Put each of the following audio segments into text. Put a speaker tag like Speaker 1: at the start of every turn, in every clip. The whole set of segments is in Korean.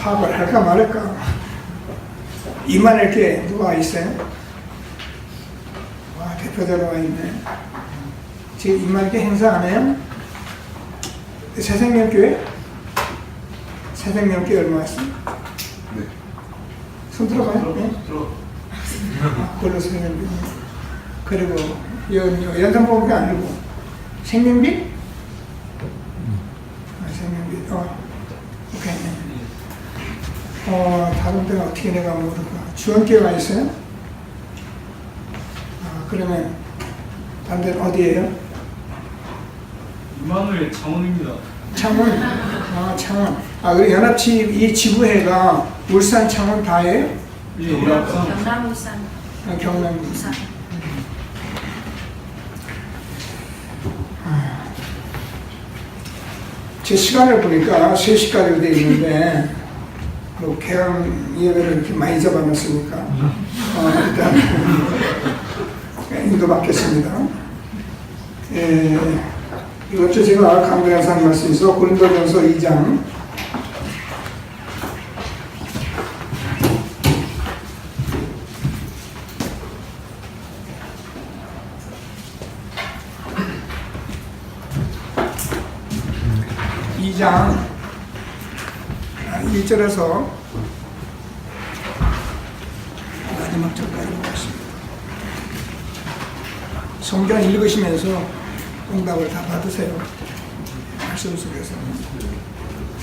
Speaker 1: 파악을 할까 말할까. 이만할 게 누가 있어요? 와, 대표자가 와 있네. 지금 이만하게 행사 안 해요? 새생명교회? 새생명교회 얼마 왔어?
Speaker 2: 네.
Speaker 1: 손 들어가요? 네? 그걸로 새생명교회. 그리고 연산보험이 아니고 생명비? 생명비. 오케이. 다른 데는 어떻게 내가 모를까? 주원교회가 있어요? 그러면 다른 데는 어디예요?
Speaker 3: 이만우의 창원입니다.
Speaker 1: 창원. 창원. 그리고 연합치 이 지부회가 울산, 창원 다예요?
Speaker 3: 예, 울산.
Speaker 4: 경남 울산.
Speaker 1: 경남
Speaker 4: 울산.
Speaker 1: 제 시간을 보니까 3시까지 되어 있는데 개항 예배를 이렇게 많이 잡아놨으니까 일단 인도받겠습니다. 이것도 제가 강변에서 한 말씀이 있어. 고린도전서 2장 2장 1절에서 마지막 절까지 보겠습니다. 성경 읽으시면서 응답을 다 받으세요. 말씀 속에서.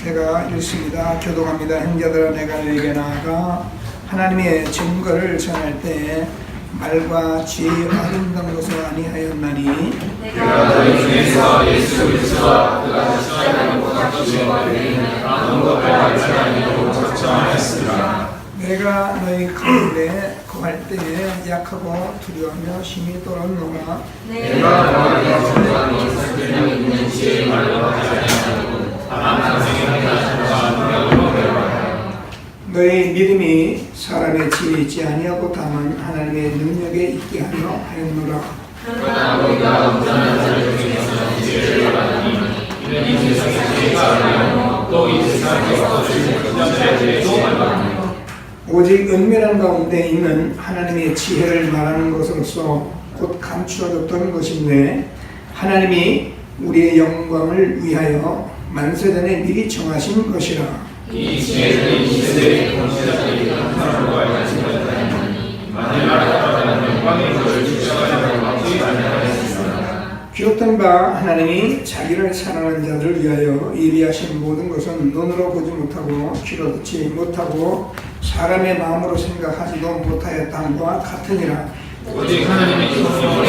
Speaker 1: 제가 읽습니다. 교독합니다. 형제들아, 내가 너에게 나아가 하나님의 증거를 전할 때에 말과 지혜의 아름다운 것을 아니하였나니
Speaker 5: 내가 너희 중에서 예수 그리스도와 그가 십자가에 못 박히신 것들에는 아무것도 알지 아니하고 작정하였습니다.
Speaker 1: 내가 너희 가운데 거할 때에 약하고 두려워하며 심히 떨었노라.
Speaker 5: 내가 너희에게 전하니 설득력 있는 지혜의 말로 하지 아니하고 다만 선생의 말씀과 능력으로 배워라.
Speaker 1: 너희 믿음이 사람의 지혜에 있지 아니하고 다만 하나님의 능력에 있게 하려 하였노라.
Speaker 5: 그러나 너희가 온전한 자들 중에서 지혜를 받으니 이는 이 세상의 지혜가 아니하고 또 이 세상에서 거주는 그들의 지혜도 말하니
Speaker 1: 오직 은밀한 가운데 있는 하나님의 지혜를 말하는 것으로서 곧 감추어졌던 것인데 하나님이 우리의 영광을 위하여 만세전에 미리 정하신 것이라.
Speaker 5: 이 지혜는 이 세대의 공시자들이 형상으로 알려진 것이라니 만일 알았다면 영광의 것을 주셔가지고 막지 아니하였습니다.
Speaker 1: 기록된 바 하나님이 자기를 사랑하는 자들을 위하여 예비하신 모든 것은 눈으로 보지 못하고 귀로 듣지 못하고 사람의 마음으로 생각하지도 못하였다함과 같으니라.
Speaker 5: 오직 하나님의 성령을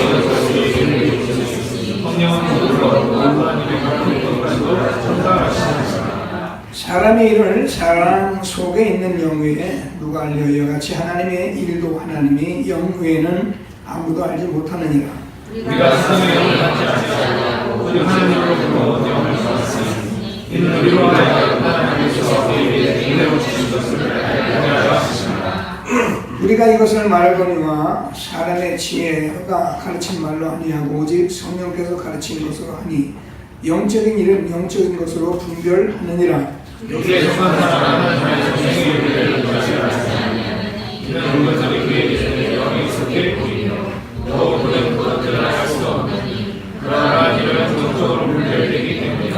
Speaker 5: 주시니 성령은 모든 것과 하나님의 모든 것까지도 전달하시니라.
Speaker 1: 사람의 일을 사랑 속에 있는 영 외에 누가 알려? 이와 같이 하나님의 일도 하나님이 영 외에는 아무도 알지 못하느니라.
Speaker 5: 우리가 세상의 영을 받지 아니하고 오직 하나님으로부터 영을 받았으니 이는 우리로 하여금 하나님께서 우리에게 은혜로 주신 것을 알게 하려 하십니다.
Speaker 1: 우리가 이것을 말하거니와 사람의 지혜가 가르친 말로 아니하고 오직 성령께서 가르친 것으로 하니 영적인 일은 영적인 것으로 분별하느니라.
Speaker 5: 여기에 속한 사람은 하나님의 성령을 구하지 아니하니 이는 온전히 그의 계시는 영이 속해 보이며 더욱 그는 그것들을 알 수 없느니 그러나 이는 영적으로 분별되기 때문이다.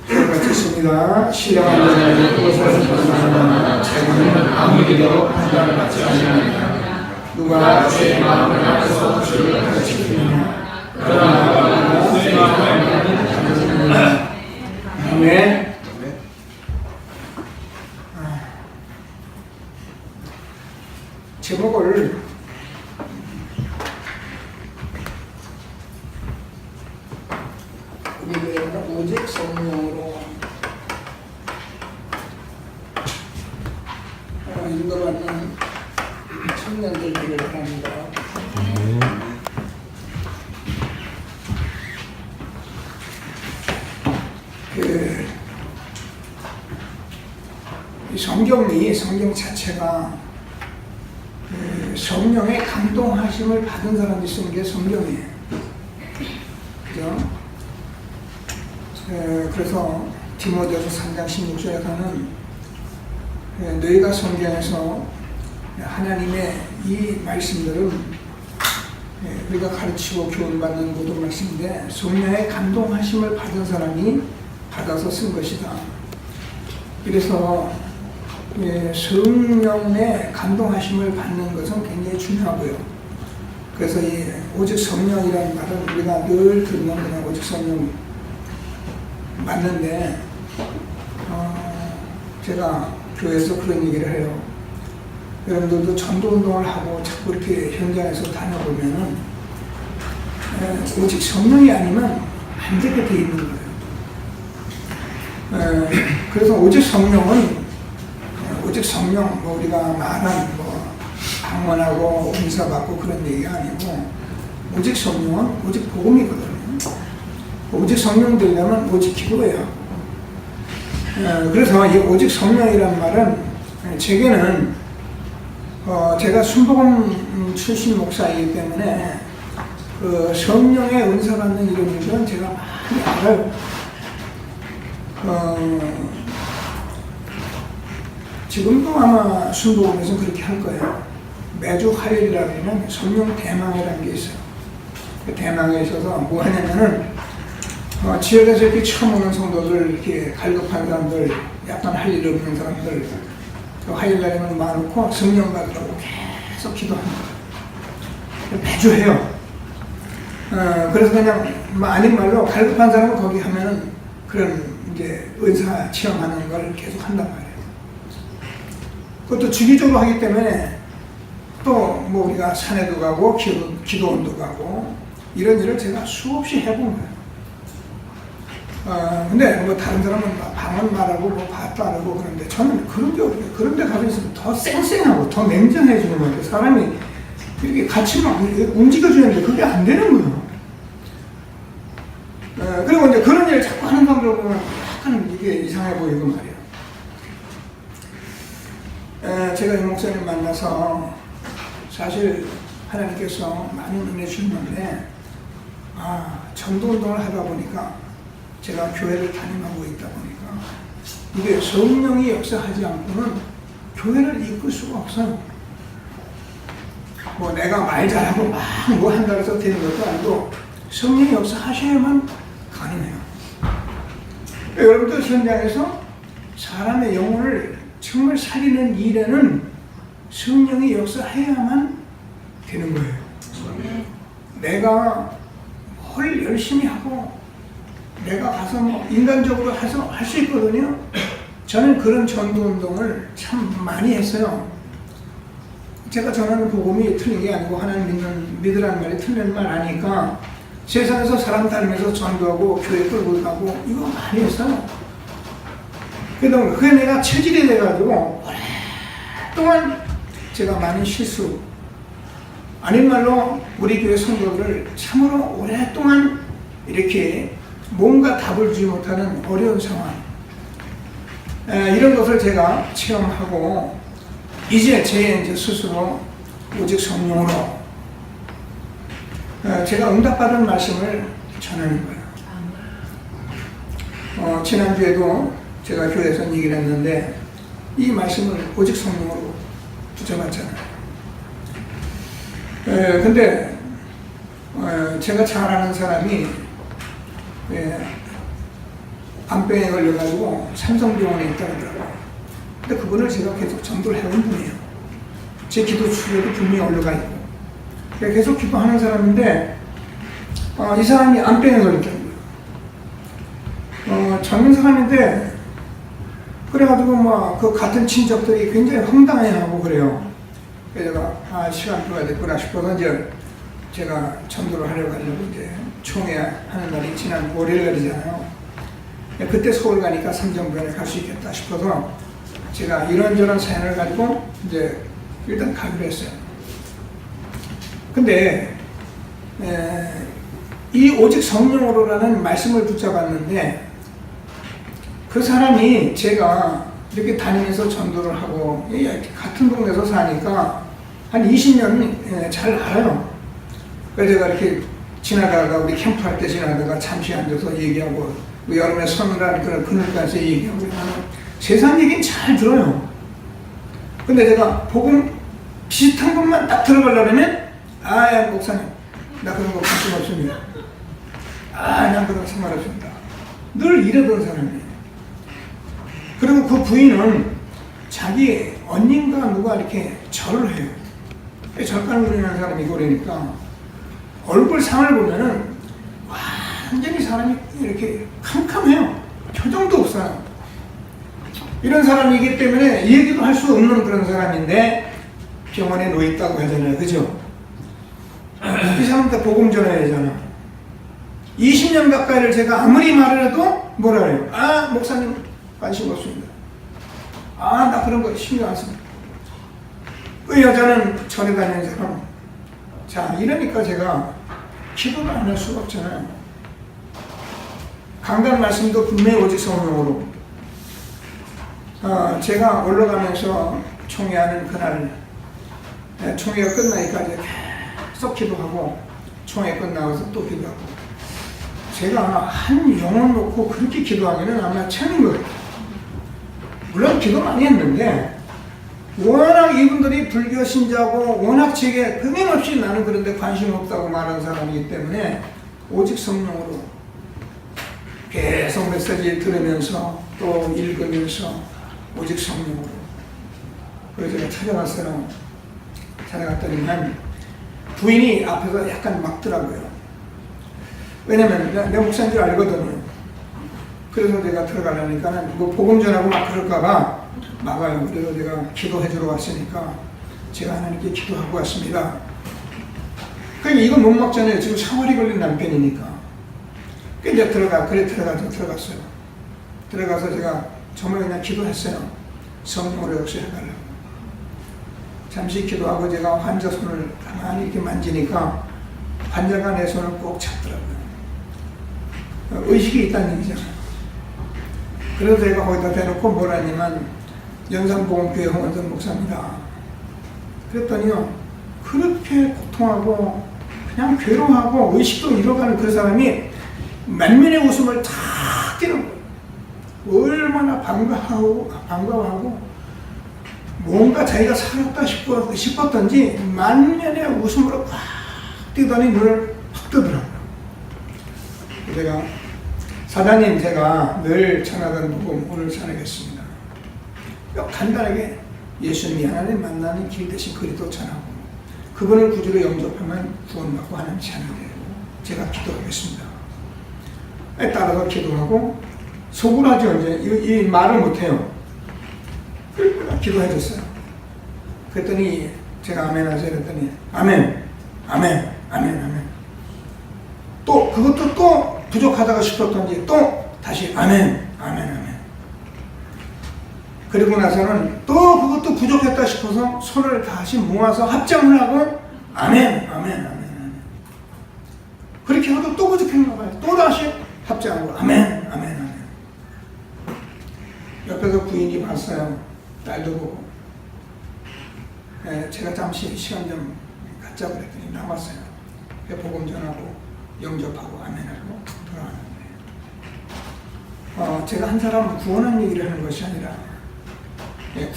Speaker 1: 마쳤습니다. 신령한 자는 그것을 판단하나 자기는 아무 일도 판단을 받지 아니하니라. 누가 제 마음을 알아서 주를 가르치느냐. 그러나 누가 제 마음을 알면 아멘. 제목을 우리가 오직 성령으로 인도받는 청년들 되길 바랍니다. 이 성경 자체가 성령의 감동하심을 받은 사람이 쓰는 게 성경이에요. 그죠? 그래서 디모데후서 3장 16절에서는 너희가 성경에서 하나님의 이 말씀들은 우리가 가르치고 교훈받는 모든 말씀인데 성령의 감동하심을 받은 사람이 받아서 쓴 것이다. 그래서 성령의 감동하심을 받는 것은 굉장히 중요하고요. 그래서 이 오직 성령이라는 말은 우리가 늘 듣는 그냥 오직 성령 맞는데 제가 교회에서 그런 얘기를 해요. 여러분들도 전도운동을 하고 자꾸 이렇게 현장에서 다녀보면은 오직 성령이 아니면 안 되게 돼 있는 거예요. 그래서 오직 성령은 오직 성령 뭐 우리가 말한 뭐 방언하고 은사 받고 그런 얘기가 아니고 오직 성령은 오직 복음이거든요. 오직 성령 되려면 오직 기도해요. 그래서 이 오직 성령이란 말은 제게는 제가 순복음 출신 목사이기 때문에 그 성령의 은사 받는 이런 일은 제가 많이 알아요. 지금도 아마 순복음에서 그렇게 할 거예요. 매주 화요일이라면 성령 대망이라는 게 있어요. 그 대망에 있어서 뭐 하냐면은 지역에서 이렇게 처음 오는 성도들, 이렇게 갈급한 사람들, 약간 할 일 없는 사람들, 그 화요일날에는 많고 성령 받으라고 계속 기도합니다. 매주 해요. 그래서 그냥 아닌 말로 갈급한 사람은 거기 하면은 그런 이제 은사 체험하는 걸 계속 한단 말이에요. 그것도 주기적으로 하기 때문에 또 뭐 우리가 산에도 가고 기도원도 가고 이런 일을 제가 수없이 해본 거예요. 근데 뭐 다른 사람은 방언 말하고 뭐 봤다 하고 그런데 저는 그런 게 없어요. 그런 데 가서 있으면 더 쌩쌩하고 더 냉정해지는 거예요. 사람이 이렇게 같이 막 움직여주는데 그게 안 되는 거예요. 그리고 이제 그런 일을 자꾸 하는 사람들 보면 약간 이게 이상해 보이고 말이에요. 제가 이 목사님 만나서 사실 하나님께서 많은 은혜 주셨는데 전도운동을 하다 보니까 제가 교회를 담임하고 있다 보니까 이게 성령이 역사하지 않고는 교회를 이끌 수가 없어요. 뭐 내가 말 잘하고 막 뭐 한다고 해서 되는 것도 아니고 성령이 역사하셔야만 가능해요. 여러분들 현장에서 사람의 영혼을 정말 살리는 일에는 성령이 역사해야만 되는 거예요. 내가 뭘 열심히 하고 내가 가서 뭐 인간적으로 해서 할 수 있거든요. 저는 그런 전도운동을 참 많이 했어요. 제가 전하는 복음이 틀린 게 아니고 하나님 믿으라는 말이 틀린 말 아니까 세상에서 사람 다니면서 전도하고 교회 끌고 가고 이거 많이 했어요. 그러다 그게 내가 체질이 돼가지고 오랫동안 제가 많이 실수 아닌 말로 우리 교회 성도들을 참으로 오랫동안 이렇게 뭔가 답을 주지 못하는 어려운 상황 이런 것을 제가 체험하고 이제 이제 스스로 오직 성령으로 제가 응답받은 말씀을 전하는 거예요. 지난주에도 제가 교회에서 얘기를 했는데 이 말씀을 오직 성령으로 붙여봤잖아요. 근데 제가 잘 아는 사람이 암병에 걸려가지고 삼성병원에 있다 그러더라고요. 근데 그분을 제가 계속 전도를 해온 분이에요. 제 기도 추에도 분명히 올라가 있고 계속 기도하는 사람인데 이 사람이 암병에 걸렸다는 거예요. 젊은 사람인데 그래가지고 뭐 그 같은 친척들이 굉장히 황당해하고 그래요. 그래서 제가 시간 들어야 됐구나 싶어서 이제 제가 전도를 하려고 이제 총회하는 날이 지난 월요일날이잖아요. 그때 서울 가니까 삼성병원에 갈 수 있겠다 싶어서 제가 이런저런 사연을 가지고 이제 일단 가기로 했어요. 근데 이 오직 성령으로라는 말씀을 붙잡았는데 그 사람이 제가 이렇게 다니면서 전도를 하고 같은 동네에서 사니까 한 20년 잘 알아요. 그래서 제가 이렇게 지나가다가 우리 캠프할 때 지나가다가 잠시 앉아서 얘기하고 여름에 서늘한 그런 그늘가에서 얘기하고 세상 얘기는 잘 들어요. 근데 제가 복음 비슷한 것만 딱 들어가려면 목사님 나 그런 거 관심 없습니다. 난 그런 거 상관없습니다. 늘 이러던 사람이에요. 그리고 그 부인은 자기 언니인가 누가 이렇게 절을 해요. 절간을 부리는 사람이고 그러니까 얼굴 상을 보면은 완전히 사람이 이렇게 캄캄해요. 표정도 없어요. 이런 사람이기 때문에 얘기도 할 수 없는 그런 사람인데 병원에 누워있다고 하잖아요. 그죠? 이 사람한테 복음 전해야 되잖아. 20년 가까이를 제가 아무리 말을 해도 뭐라 해요? 목사님 관심 없습니다. 나 그런 거 신경 안 씁니다. 그 여자는 절에 다니는 사람. 자, 이러니까 제가 기도를 안 할 수가 없잖아요. 강단 말씀도 분명히 오직 성령으로. 제가 올라가면서 총회하는 그날, 총회가 끝나니까 이제 계속 기도하고, 총회 끝나고서 또 기도하고. 제가 한 영혼 놓고 그렇게 기도하기는 아마 처음인 거예요. 물론 기도 많이 했는데, 워낙 이분들이 불교 신자고, 워낙 제게 끊임없이 나는 그런데 관심 없다고 말하는 사람이기 때문에, 오직 성령으로 계속 메시지를 들으면서 또 읽으면서 오직 성령으로. 그래서 제가 찾아갔어요. 찾아갔더니만 부인이 앞에서 약간 막더라고요. 왜냐면 내 목사인 줄 알거든요. 그래서 내가 들어가려니까는 뭐 복음 전하고 막 그럴까봐 막아요. 그래서 내가 기도해 주러 왔으니까 제가 하나님께 기도하고 왔습니다. 그러니까 이거 못 먹잖아요. 지금 사월이 걸린 남편이니까. 이제 들어갔어요. 들어가서 제가 정말 그냥 기도했어요. 성령으로 역사해달라고. 잠시 기도하고 제가 환자 손을 가만히 이렇게 만지니까 환자가 내 손을 꼭 잡더라고요. 의식이 있다는 얘기잖아요. 그래서 제가 거기다 대놓고 뭐라니만 연산보험교회 홍원선 목사입니다. 그랬더니요, 그렇게 고통하고 그냥 괴로워하고 의식도 잃어가는 그 사람이 만면의 웃음을 탁 띄는 거예요. 얼마나 반가워하고 뭔가 자기가 살았다 싶었던지 만면의 웃음으로 꽉 뛰더니 눈을 확 뜨더라고요. 제가 사장님, 제가 늘 전하던 복음 오늘 전하겠습니다. 간단하게 예수님이 하나님 만나는 길 대신 그리스도 전하고 그분을 구주로 영접하면 구원받고 하나님 찬양되고 제가 기도하겠습니다. 따라서 기도하고 속으로 하죠. 이제 이 말을 못해요. 기도해 줬어요. 그랬더니 제가 아멘 하세요. 그랬더니 아멘, 아멘, 아멘, 아멘. 또 그것도 또 부족하다고 싶었던지 또 다시 아멘, 아멘, 아멘. 그리고 나서는 또 그것도 부족했다 싶어서 손을 다시 모아서 합장을 하고 아멘, 아멘, 아멘, 아멘. 그렇게 하도 또 부족했나 봐요. 또 다시 합장하고 아멘, 아멘, 아멘. 옆에서 부인이 봤어요. 딸도 보고. 제가 잠시 시간 좀 갖자고 그랬더니 남았어요. 복음 전하고 영접하고 아멘하고 돌아왔는데 제가 한 사람 구원한 얘기를 하는 것이 아니라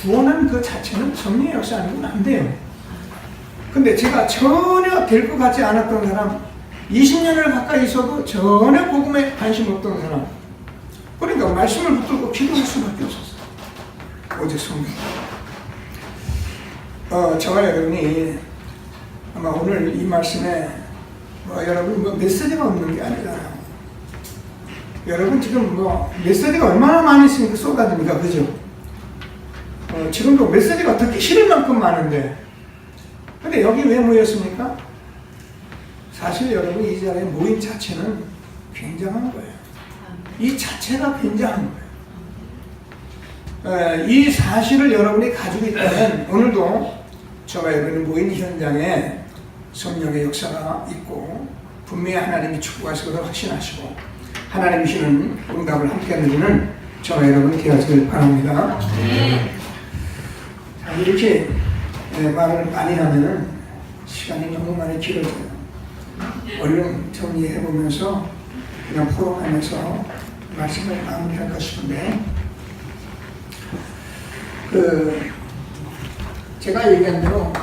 Speaker 1: 구원한 그 자체는 성령의 역사 아니고는 안 돼요. 근데 제가 전혀 될 것 같지 않았던 사람, 20년을 가까이 있어도 전혀 복음에 관심 없던 사람, 그러니까 말씀을 붙들고 기도할 수밖에 없었어요. 오직 성령. 저와 여러분이 아마 오늘 이 말씀에 여러분 메시지가 없는 게 아니잖아요. 여러분 지금 메시지가 얼마나 많이 있으니까 쏟아집니까? 그죠? 지금도 메시지가 듣기 싫을 만큼 많은데, 근데 여기 왜 모였습니까? 사실 여러분 이 자리에 모인 자체는 굉장한 거예요. 이 자체가 굉장한 거예요. 이 사실을 여러분이 가지고 있다면 오늘도 저와 여러분이 모인 현장에 성령의 역사가 있고 분명히 하나님이 축복하시고 확신하시고 하나님이 주시는 응답을 함께 누리는 저와 여러분이 되어지길 바랍니다. 자, 이렇게 말을 많이 하면 시간이 너무 많이 길어져요. 얼른 정리해보면서 그냥 포럼하면서 말씀을 마무리할까 싶은데 제가 얘기한 대로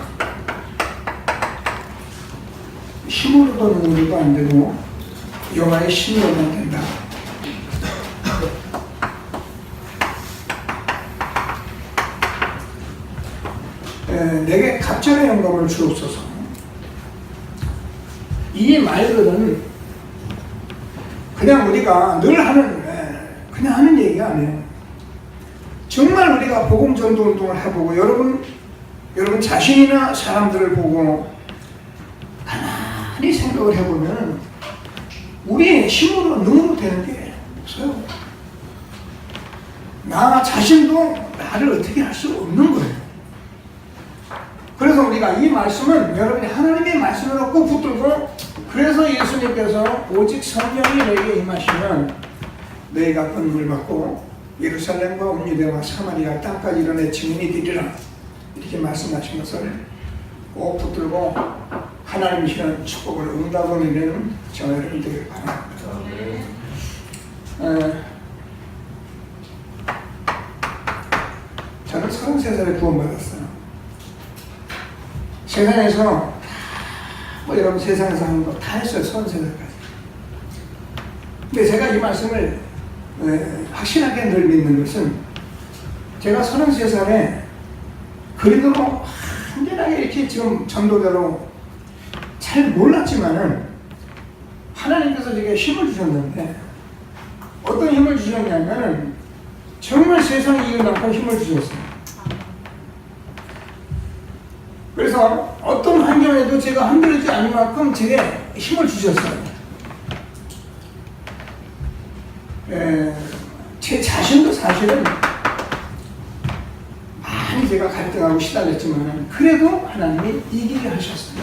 Speaker 1: 힘으로도 능력도 안 되고 여호와의 신으로만 된다. 내게 갑절의 영광을 주옵소서. 이 말들은 그냥 우리가 늘 하는 그냥 하는 얘기가 아니에요. 정말 우리가 복음 전도 운동을 해보고 여러분 자신이나 사람들을 보고 가만히 생각을 해보면 우리의 힘으로 능으로 되는 게 없어요. 나 자신도 나를 어떻게 할 수 없는 거예요. 그래서 우리가 이 말씀은 여러분이 하나님의 말씀으로 꼭 붙들고, 그래서 예수님께서 오직 성령이 너에게 임하시면 너희가 권능을 받고 예루살렘과 온 유대와 사마리아 땅까지 이런 내 증인이 되리라, 이렇게 말씀하신 것을 꼭 붙들고 하나님이 주시는 축복을 응답으로 누리는 저와 여러분 되길 바랍니다. 저는 33살에 구원받았어요. 세상에서 여러분 세상에서 하는 거 다 했어요. 33살까지. 근데 제가 이 말씀을 확실하게 늘 믿는 것은, 제가 33살에 그리도록 완전하게 이렇게 지금 전도자로 잘 몰랐지만은 하나님께서 제게 힘을 주셨는데, 어떤 힘을 주셨냐면은 정말 세상에 이을 만큼 힘을 주셨어요. 그래서 어떤 환경에도 제가 흔들리지 않을 만큼 제게 힘을 주셨어요. 제 자신도 사실은 많이 제가 갈등하고 시달렸지만 그래도 하나님이 이기게 하셨어요.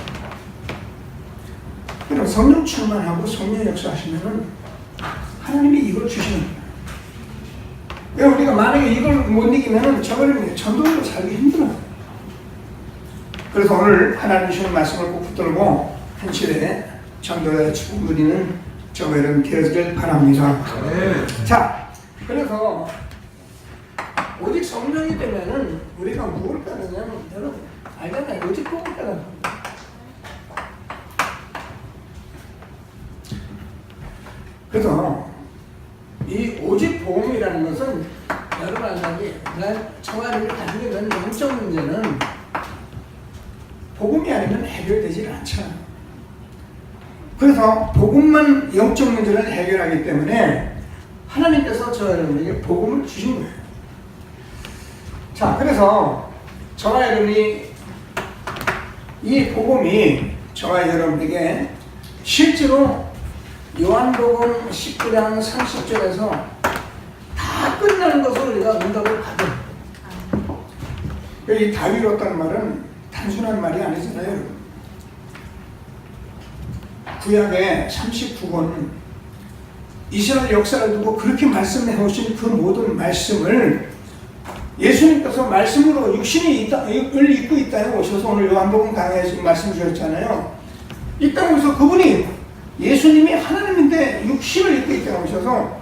Speaker 1: 그럼 성령 충만하고 성령 역사하시면은 하나님이 이걸 주시는 거예요. 우리가 만약에 이걸 못 이기면은 저거는 전도로 살기 힘들어요. 그래서 오늘 하나님 주시는 말씀을 꼭 붙들고 현실에 전도의 축복 누리는 저와 여러분 되어지길 바랍니다. 네. 자, 그래서 오직 성령이 되면은 우리가 무엇을 따르냐면, 여러분 알잖아요. 오직 복음을 따르는 겁니다. 그래서 이 오직 복음이라는 것은 여러분 알다시피 저와 여러분이 가지고 있는 영적 문제는 복음이 아니면 해결되지 않잖아요. 그래서 복음만 영적 문제를 해결하기 때문에 하나님께서 저와 여러분에게 복음을 주신 거예요. 자, 그래서 저와 여러분이 이 복음이 저와 여러분에게 실제로 요한복음 19장 30절에서 다 끝나는 것을 우리가 응답을 받은, 이 다 이뤘다는 말은 단순한 말이 아니잖아요. 구약의 39권 이스라엘 역사를 두고 그렇게 말씀해 오신 그 모든 말씀을 예수님께서 말씀으로 육신이 을 입고 이 땅에 오셔서 오늘 요한복음 강해에서 말씀 주셨잖아요. 이 땅에 오셔서 그분이 예수님이 하나님인데 육신을 입고 이 땅에 오셔서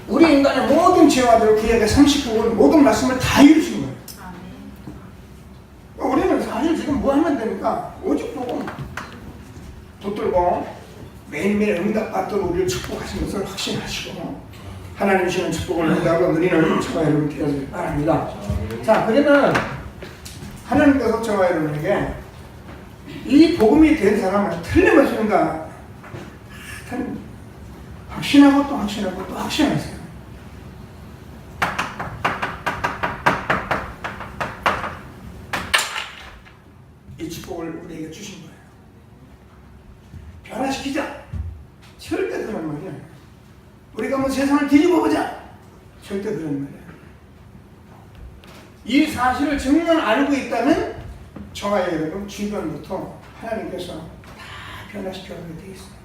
Speaker 1: 우리 인간의 모든 죄와들 구약의 39권 모든 말씀을 다 이루신 거예요. 우리는 사실 지금 뭐 하면 됩니까? 오직 복음 붙들고 매일매일 응답받도록 우리를 축복하신 것을 확신하시고 하나님 주시는 축복을 응답으로 누리는 저와 여러분 되어지길 바랍니다. 자, 그러면 하나님께서 저와 여러분에게 이 복음이 된 사람은 틀림없습니다. 확신하고 또 확신하고 또 확신하세요. 이 축복을 우리에게 주신 거예요. 변화시키자. 절대 그런 말이야. 우리가 뭐 세상을 뒤집어 보자. 절대 그런 말이야. 이 사실을 정말 알고 있다면 저와 여러분 주변부터 하나님께서 다 변화시켜가게 돼 있어요.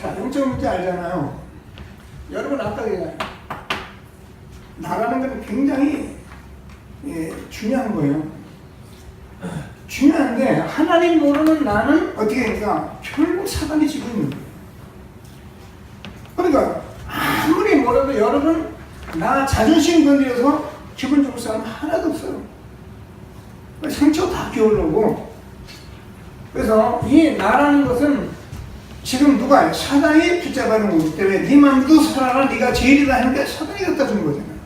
Speaker 1: 자, 영적 문제 알잖아요. 여러분 아까 얘기했잖아요. 나라는 건 굉장히 중요한 거예요. 중요한데 하나님 모르는 나는 어떻게 되니까 결국 사단이 지고 있는 거예요. 그러니까 아무리 몰라도 여러분 나 자존심 건드려서 기분 좋을 사람 하나도 없어요. 상처 다 기울고. 그래서 이 나라는 것은 지금 누가 사단이 붙잡아 놓은 거기 때문에 네 맘도 살아라, 네가 제일이다 하는데 사단이 갖다 준 거잖아요.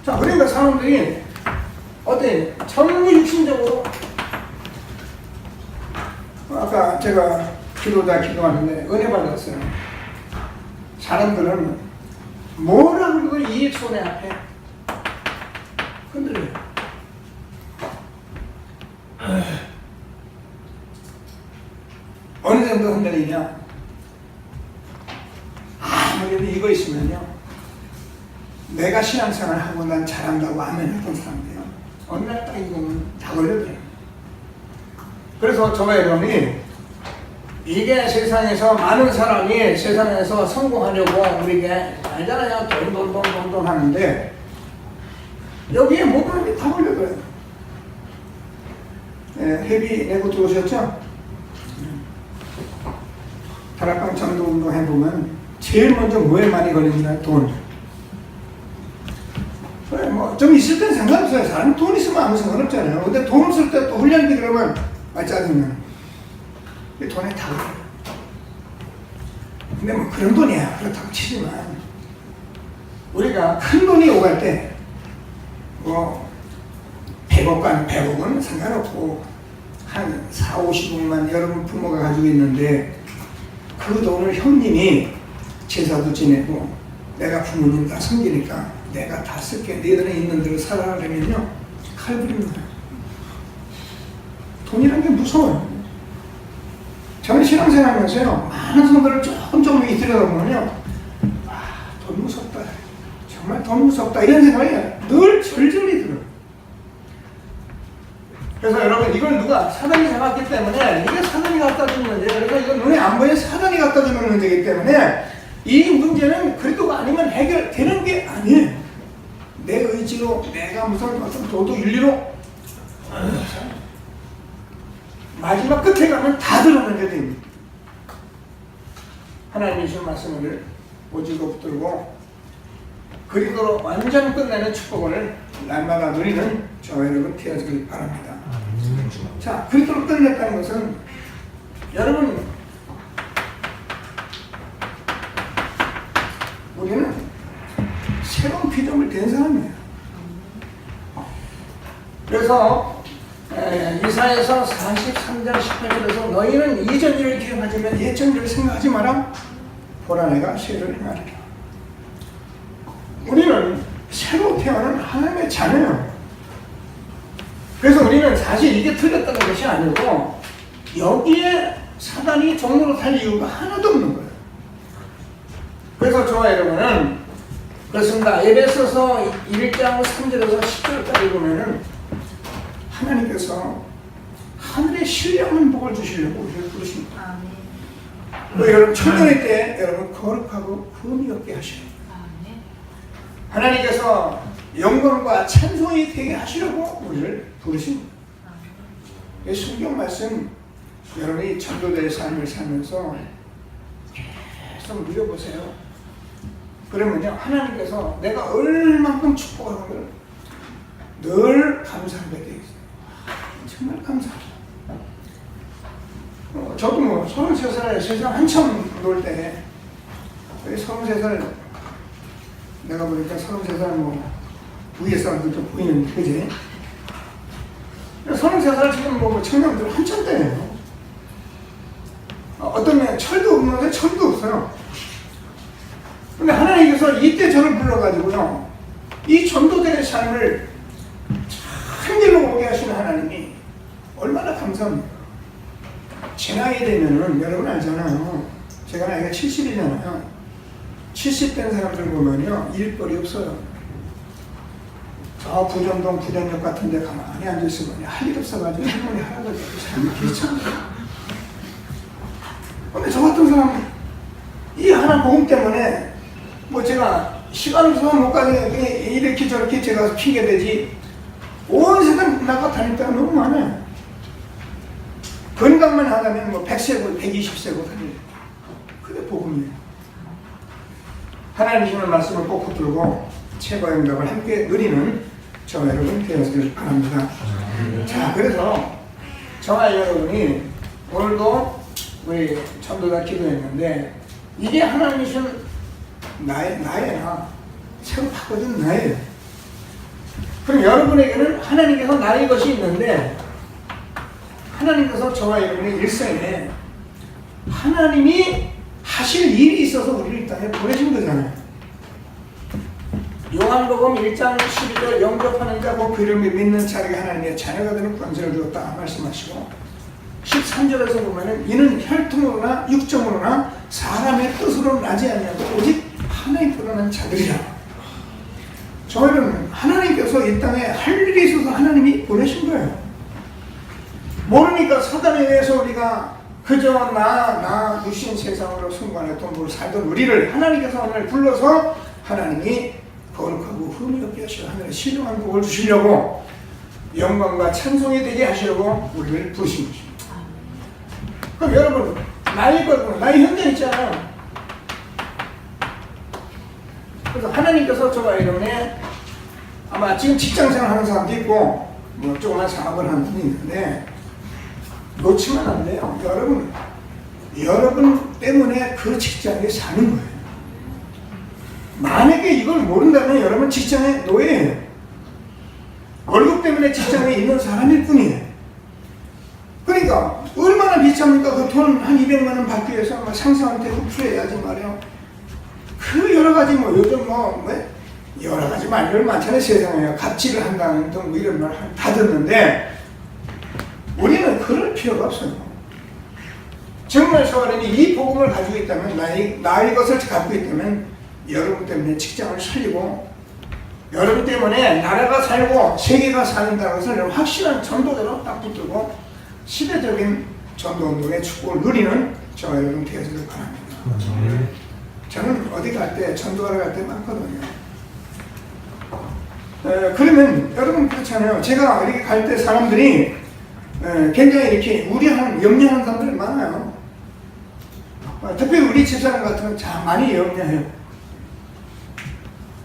Speaker 1: 자, 그러니까 사람들이 어때? 전부 육신적으로, 아까 제가 기도하는데 은혜 받았어요. 사람들은 뭐라 그러고 이 손에 앞에 흔들려요. 어느 정도 흔들리냐? 아무래도 이거 있으면요, 내가 신앙생활 하고 난 잘한다고 아멘 했던 사람들이요, 어느 날 딱 이거는 다 걸려들어요. 그래서 저와 여러분이 이게 세상에서 많은 사람이 세상에서 성공하려고 우리에게 알잖아요. 돈 하는데 여기에 모든 게 다 걸려들어요. 회비 내고 들어오셨죠? 다락방 전도 운동 해보면 제일 먼저 뭐에 많이 걸리냐? 돈. 그래, 뭐 좀 있을 땐 상관없어요. 사람 돈 있으면 아무 상관없잖아요. 근데 돈 없을 때 또 훈련비 그러면 짜증나. 돈에 다 걸려요. 근데 뭐 그런 돈이야 그렇다고 치지만, 우리가 큰 돈이 오갈 때 뭐 100억간 100억은 상관없고 한 4, 50억만 여러분 부모가 가지고 있는데 그 돈을 형님이 제사도 지내고 내가 부모님 다 섬기니까 내가 다 쓸게, 너희들은 있는 대로 살아가려면요, 칼 부립니다. 돈이란 게 무서워요. 저는 신앙생활 하면서요, 많은 성들을 조금 들여다보면요, 돈 무섭다, 정말 돈 무섭다, 이런 생각이 늘 절절히 들어요. 그래서 여러분, 이걸 누가 사단이 잡았기 때문에 이게 사단이 갖다 준 문제예요. 그래서 이건 눈에 안 보이는 사단이 갖다 주는 문제이기 때문에 이 문제는 그리도가 아니면 해결되는 게 아니에요. 내 의지로, 내가 무슨 도도 윤리로 마지막 끝에 가면 다 드러나게 됩니다. 하나님의 주신 말씀을 오직도 붙들고 그리도로 완전 끝내는 축복을 날마다 누리는 저와 여러분 되어지길 바랍니다. 자, 그리도로 끝냈다는 것은 여러분, 우리는 새로운 피조물 된 사람이에요. 그래서 이사야서 43장 18절에서 너희는 이전 일을 기억하지만 예전 일을 생각하지 마라. 보라 내가 새를 행하리라. 우리는 새로 태어난 하나님의 자녀예요. 그래서 우리는 사실 이게 틀렸다는 것이 아니고 여기에 사단이 종로로 탈 이유가 하나도 없는 거예요. 그래서 저와 여러분은 그렇습니다. 에베소서 1장 3절에서 10절까지 보면은 하나님께서 하늘의 신령한 복을 주시려고 우리를 부르십니다. 여러분 청년의 때 여러분 거룩하고 흠이 없게 하시는 하나님께서 영광과 찬송이 되게 하시려고 우리를 부르십니다. 이 성경 말씀 여러분이 전도자의 삶을 살면서 계속 누려보세요. 그러면요, 하나님께서 내가 얼만큼 축복하는 걸 늘 감사하게 되어 있어요. 정말 감사합니다. 저도 뭐 33살에 세상 한참 놀 때 33살 내가 보니까 33살 뭐 위에 사람들도 보이는데, 그지? 33살 지금 뭐 청년들 한참 때예요. 어떤 면 철도 없는데 철도 없어요. 근데 하나님께서 이때 저를 불러가지고요, 이 전도자의 삶을 참 길로 오게 하시는 하나님이 얼마나 감사합니까? 제 나이 되면은 여러분 알잖아요. 제가 나이가 70이잖아요. 70된 사람들 보면요, 일거리 없어요. 저 부전동 부전역 같은 데 가만히 앉아있으면 할 일 없어가지고 할머니 할아버지 삶이 귀찮아요. 근데 저 같은 사람 이 하나 복음 때문에 뭐 제가 시간 없어서 못 가서 이렇게 저렇게 제가 핑계대지 온 세상 나가 다닐 때가 너무 많아요. 건강만 하다면 뭐 100세고 120세고 다녀요. 그게 복음이에요. 하나님 주시는 말씀을 꼭 붙들고 최고의 응답을 함께 누리는 저와 여러분 되었기를 바랍니다. 자, 그래서 저와 여러분이 오늘도 우리 전도자 기도했는데 이게 하나님이 주신 나예요. 새로 바꿔준 나예요. 그럼 여러분에게는 하나님께서 나의 것이 있는데 하나님께서 저와 여러분의 일생에 하나님이 하실 일이 있어서 우리를 이 땅에 보내신 거잖아요. 요한복음 1장 12절 영접하는 자 곧 그를 믿는 자에게 하나님의 자녀가 되는 권세를 주었다 말씀하시고 13절에서 보면은 이는 혈통으로나 육정으로나 사람의 뜻으로 나지 아니하고 오직 하나님께로 난 자들이라. 저희는 하나님께서 이 땅에 할 일이 있어서 하나님이 보내신 거예요. 모르니까 사단에 의해서 우리가 그저 나 육신 세상으로 순간에 돈벌 살던 우리를 하나님께서 오늘 불러서 하나님이 거룩하고 흠이 없게 하시고 하늘에 신령한 복을 주시려고 영광과 찬송이 되게 하시려고 우리를 부르신 것입니다. 그럼 여러분 나의 것, 나의 현재 있잖아요. 그래서 하나님께서 저와 여러분의 아마 지금 직장생활 하는 사람도 있고 뭐 조그만 사업을 하는 분이 있는데 놓치면 안 돼요. 여러분 때문에 그 직장에 사는 거예요. 만약에 이걸 모른다면 여러분 직장의 노예예요. 월급 때문에 직장에 있는 사람일 뿐이에요. 그러니까 얼마나 비쌉니까? 그 돈 한 200만 원 받기 위해서 상사한테 후풀해야지 말이에요. 그 여러 가지 뭐 요즘 여러 가지 말들 많잖아요. 세상에 갑질을 한다는 등 뭐 이런 말 다 듣는데 우리는 그럴 필요가 없어요. 정말 저는 이 복음을 가지고 있다면 나의 것을 갖고 있다면 여러분 때문에 직장을 살리고 여러분 때문에 나라가 살고 세계가 사는다는 것을 확실한 전도대로 딱 붙들고 시대적인 전도운동의 축복을 누리는 저와 여러분 되어지길 바랍니다. 저는 어디 갈 때 전도하러 갈 때 많거든요. 그러면 여러분 그렇잖아요. 제가 이렇게 갈 때 사람들이 굉장히 이렇게 우려하는 염려하는 사람들이 많아요. 특별히 우리 집사람 같은 경우는 참 많이 염려해요.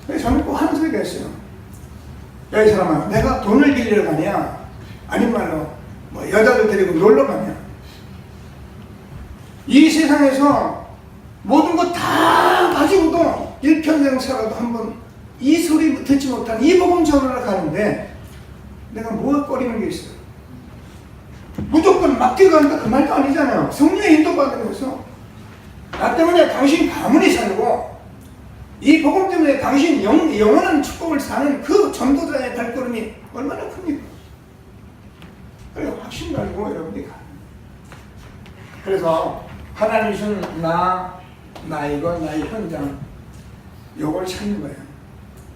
Speaker 1: 그래서 저는 꼭 하는 소리가 있어요. 야, 이 사람아, 내가 돈을 빌리러 가냐? 아니면 뭐 여자들 데리고 놀러 가냐? 이 세상에서 모든 거 다 가지고도 일평생 살아도 한번 이 소리 듣지 못한 이 복음 전하러 가는데 내가 뭐가 꺼리는 게 있어요? 무조건 막 뛰어간다 그 말도 아니잖아요. 성령의 인도받으면서 나 때문에 당신 가문이 살고 이 복음 때문에 당신 영원한 축복을 사는 그 전도자의 발걸음이 얼마나 큽니까? 그래서 확신 가지고 여러분이 가. 그래서 하나님 주신 나의 것, 나의 현장 요걸 찾는 거예요.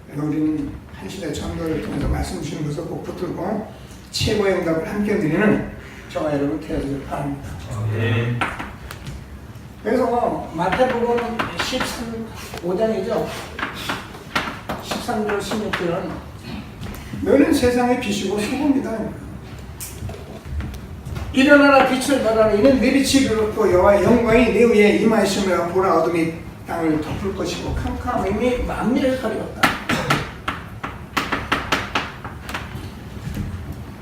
Speaker 1: 그래서 우리는 한 시대 전도를 통해서 말씀 주시는 것을 꼭 붙들고 최고의 응답을 함께 드리는 저와 여러분 되어지길 바랍니다. 그래서 마태복음 15장이죠. 13절 16절은 너는 세상의 빛이고 소금이다. 일어나라 빛을 발하라. 이는 내 빛이 그렇고 여호와의 영광이 내 위에 임하였으며 보라 어둠이 땅을 덮을 것이고 캄캄함이 만민을 가리웠다.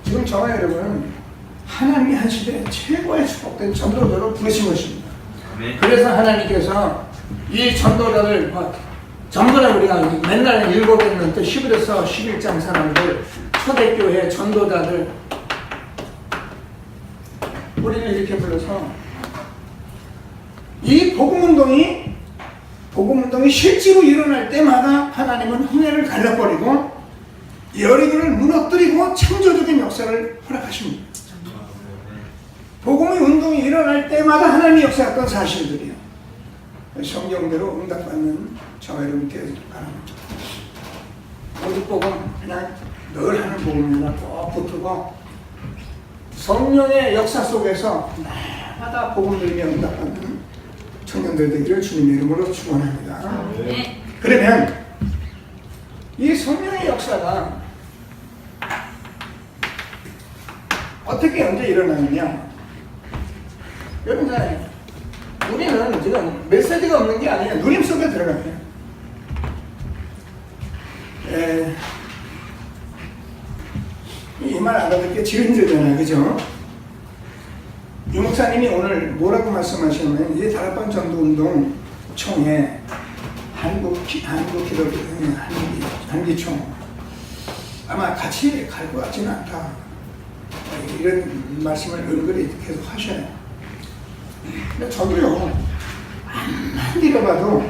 Speaker 1: 지금 저와 여러분은 하나님이 한 시대에 최고의 축복된 전도자로 부르신 것입니다. 그래서 하나님께서 이 전도자들 전번에 우리가 맨날 읽어봤는데 11에서 11장 사람들 초대교회 전도자들 우리를 이렇게 불러서 이 복음운동이 실제로 일어날 때마다 하나님은 홍해를 갈라버리고 여리고를 무너뜨리고 창조적인 역사를 허락하십니다. 복음의 운동이 일어날 때마다 하나님이 역사했던 사실들이요. 성경대로 응답받는 저와 여러분 되어지길 바랍니다. 오직 복음 그냥 늘 하는 복음이나 꼭 붙들고 성령의 역사 속에서 날마다 복음 들으며 응답받는 청년들 되기를 주님의 이름으로 축원합니다. 그러면 이 성령의 역사가 어떻게 언제 일어나느냐? 여러분 우리는 지금 메시지가 없는 게 아니에요. 누림 속에 들어가요. 이 말 알아듣기 제일 힘들잖아요, 그죠? 유 목사님이 오늘 뭐라고 말씀하시냐면 이 다락방 전도운동 총회 한기총 아마 같이 갈 것 같지는 않다, 이런 말씀을 은근히 계속 하셔요. 근데 저도요, 안 들어봐도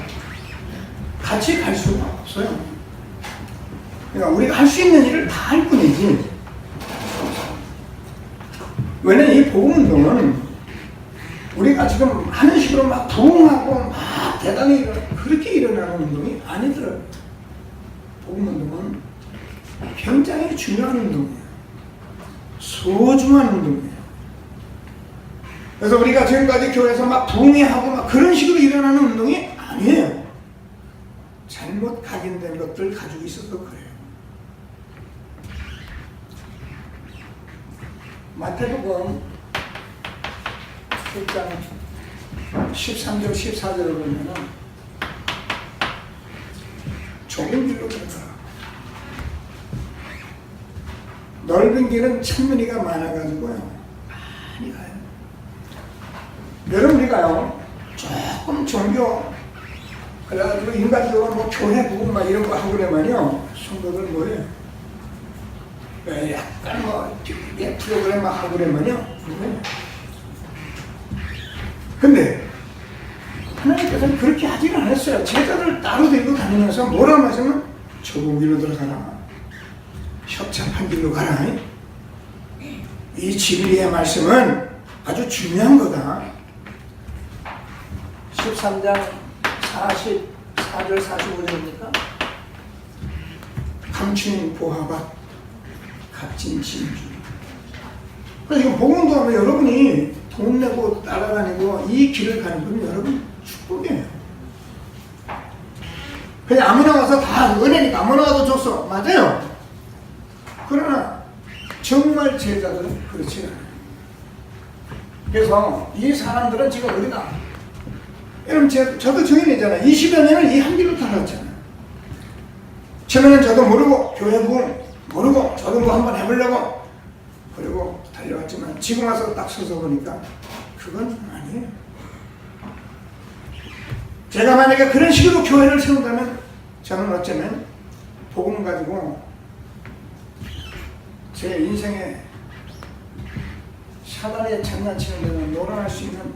Speaker 1: 같이 갈 수가 없어요. 그러니까 우리가 할 수 있는 일을 다 할 뿐이지. 왜냐면 이 복음운동은 우리가 지금 하는 식으로 막 부흥하고 막 대단히 그렇게 일어나는 운동이 아니더라고요. 복음운동은 굉장히 중요한 운동이에요. 소중한 운동이에요. 그래서 우리가 지금까지 교회에서 막 부흥회하고 막 그런 식으로 일어나는 운동이 아니에요. 잘못 각인된 것들 가지고 있어서 그래요. 마태복음 7장 13절 14절을 보면은 좁은 길로 들어가. 넓은 길은 찬문이가 많아가지고요, 많이 가요. 여러분, 우리가요 조금 종교 그래가지고 인간적으로 뭐 교회 부분 막 이런 거 하고 그러면요, 성도들 뭐예요? 약간 뭐 프로그램 막 하고 그러면요. 근데 하나님께서는 그렇게 하지는 않았어요. 제자들 따로 들고 다니면서 뭐라고 하시면 좁은 길로 들어가라, 협착한 길로 가라. 이 진리의 말씀은 아주 중요한 거다. 13장 44절 45절입니까? 감추인 보화밭 값진 진주. 그래서 이거 복음도 하면 여러분이 돈 내고 따라다니고 이 길을 가는 건 여러분 축복이에요. 그냥 아무나 와서 다 은혜니까 아무나 와도 줬어. 맞아요. 그러나 정말 제자들은 그렇지 않아요. 그래서 이 사람들은 지금 우리가, 여러분 저도 정인이잖아요. 20여 년을 이 한 길로 살았잖아요. 처음에는 저도 모르고 교회 부흥 모르고 저도 뭐 한번 해보려고 그리고 달려왔지만 지금 와서 딱 서서 보니까 그건 아니에요. 제가 만약에 그런 식으로 교회를 세운다면 저는 어쩌면 복음 가지고 제 인생에 사단에 장난치는 데는 놀아날 수 있는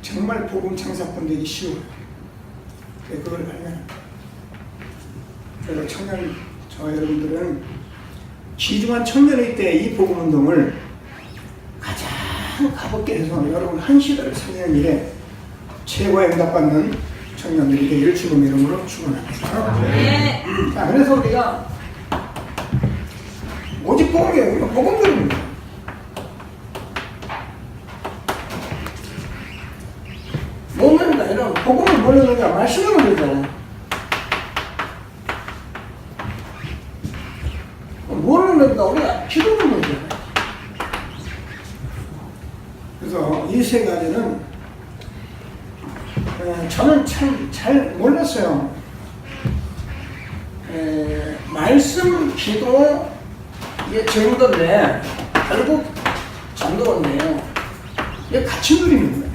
Speaker 1: 정말 복음 장사꾼 되기 쉬워요. 그걸 발견합니다. 그래서 저 여러분들은 귀중한 청년의 때 이 복음운동을 가장 가볍게 해서 여러분 한 시대를 살리는 일에 최고의 응답받는 청년들이 되기를 주님의 이름으로 축원합니다. 네. 자, 그래서 우리가 오직 복음이에요. 우리가 복음들입니다. 뭐입니다, 여러분. 복음을 모르는가 말씀을 모르잖아요. 모르는가 우리가 기도를 모르잖아요. 그래서 이 세 가지는 저는 참 잘 몰랐어요. 말씀, 기도, 이게 정도인데 결국 전도인데요. 이게 같이 누리는 거예요.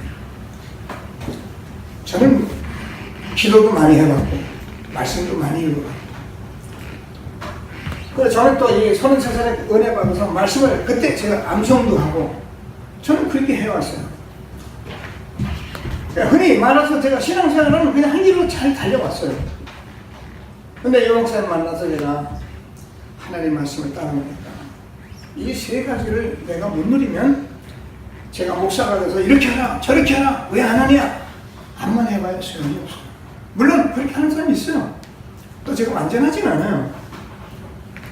Speaker 1: 저는 기도도 많이 해봤고 말씀도 많이 읽어봤고, 그래서 저는 또 이 33살에 은혜 받아서 말씀을 그때 제가 암송도 하고 저는 그렇게 해왔어요. 흔히 말해서 제가 신앙생활은 그냥 한 길로 잘 달려왔어요. 근데 이 목사님 만나서 제가 하나님 말씀을 따라오니까 이 세 가지를 내가 못 누리면 제가 목사가 돼서 이렇게 하라 저렇게 하라 왜 안 하냐 한번 해봐야 소용이 없어요. 물론 그렇게 하는 사람이 있어요. 또 제가 완전하진 않아요.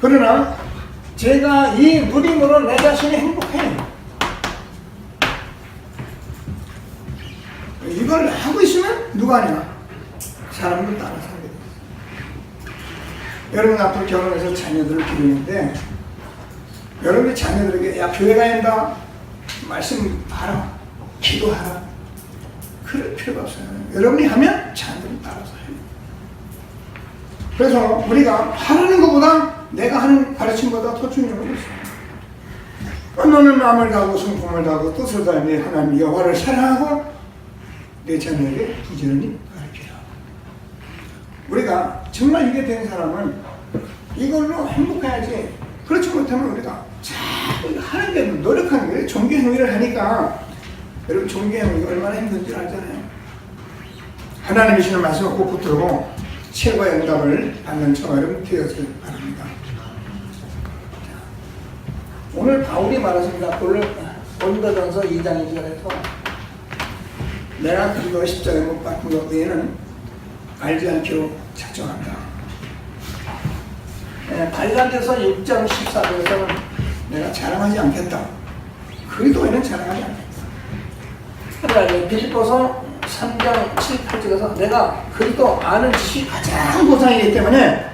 Speaker 1: 그러나 제가 이 누림으로 내 자신이 행복해요. 이걸 하고 있으면 누가 하냐? 사람들 따라 살게 돼요. 여러분 앞으로 결혼해서 자녀들을 기르는데 여러분의 자녀들에게 야 교회 가야 한다 말씀 봐라 기도하라 그럴 필요가 없어요. 여러분이 하면 자녀들은 따라서 해요. 그래서 우리가 하라는 것보다 내가 하는 가르침보다 더 중요한 것이죠. 너는 마음을 다하고 성품을 다하고 뜻을 다하며 하나님 여호와를 사랑하고 내 자녀에게 부지런히 가르치라. 우리가 정말 이게 된 사람은 이걸로 행복해야지. 그렇지 못하면 우리가 자꾸 하는 게 노력하는 거예요. 종교 행위를 하니까 여러분 종교 행위가 얼마나 힘든지 알잖아요. 하나님이 주시는 말씀을 꼭 붙들고 최고의 응답을 받는 저와 여러분 되었을 바랍니다. 오늘 바울이 말했습니다. 고린도전서 2장 2절에서 내가 그리스도 십자가에 못 박힌 것 외에는 알지 않기로 작정한다. 갈라디아서 6장 14절에서는 내가 자랑하지 않겠다. 그리스도에는 자랑하지 않겠다. 그러니까 빌립보서 3장 7, 8절에서 내가 그리스도 아는 지식이 가장 고상이기 때문에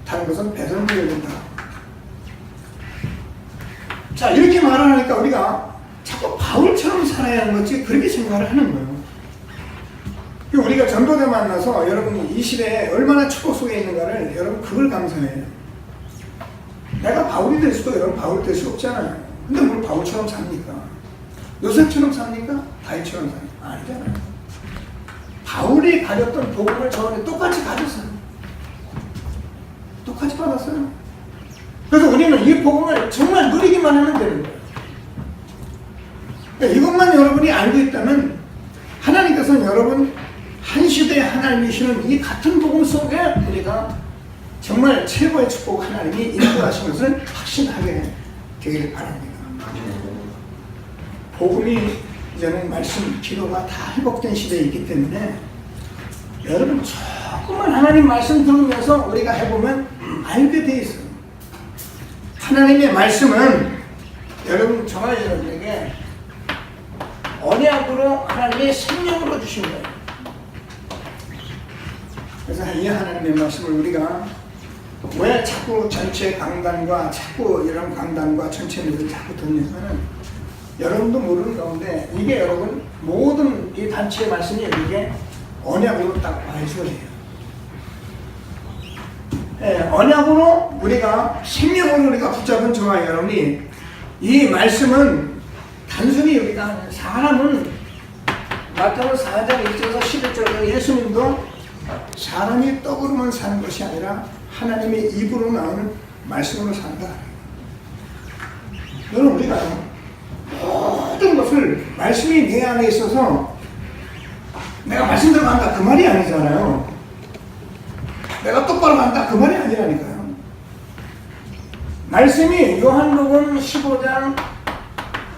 Speaker 1: 다른 것은 배설을 드려야 된다. 자, 이렇게 말을 하니까 우리가 자꾸 바울처럼 살아야 하는 거지 그렇게 생각을 하는 거예요. 우리가 전도대 만나서 여러분이 이 시대에 얼마나 축복 속에 있는가를 여러분 그걸 감사해요. 내가 바울이 될 수도 여러분 바울 될 수 없잖아요. 근데 뭘 바울처럼 삽니까? 요셉처럼 삽니까? 다윗처럼 삽니까? 아니잖아요. 바울이 가졌던 복음을 저번에 똑같이 가졌어요. 똑같이 받았어요. 그래서 우리는 이 복음을 정말 누리기만 하면 되는 거예요. 그러니까 이것만 여러분이 알고 있다면 하나님께서는 여러분 한 시대에 하나님이시는 이 같은 복음 속에 우리가 정말 최고의 축복 하나님이 인도하신 것을 확신하게 되기를 바랍니다. 복음이 이제는 말씀, 기도가 다 회복된 시대에 있기 때문에 여러분 조금만 하나님 말씀 들으면서 우리가 해보면 알게 돼 있어요. 하나님의 말씀은 여러분 저와 여러분에게 언약으로 하나님의 생명으로 주신 거예요. 그래서 이 하나님의 말씀을 우리가 왜 자꾸 전체 강단과 자꾸 이런 강단과 전체를 자꾸 듣냐면은 여러분도 모르는 가운데 이게 여러분 모든 이 단체의 말씀이 이게 언약으로 딱 와 있어요. 언약으로 우리가 생명으로 우리가 붙잡은 저와 여러분이 이 말씀은 단순히 우리가 사람은 마태복음 4장 1절에서 11절에 예수님도 사람이 떡으로만 사는 것이 아니라 하나님의 입으로 나오는 말씀으로 산다. 여러분 우리가 모든 것을 말씀이 내 안에 있어서 내가 말씀대로 간다 그 말이 아니잖아요. 내가 똑바로 간다 그 말이 아니라니까요. 말씀이 요한복음 15장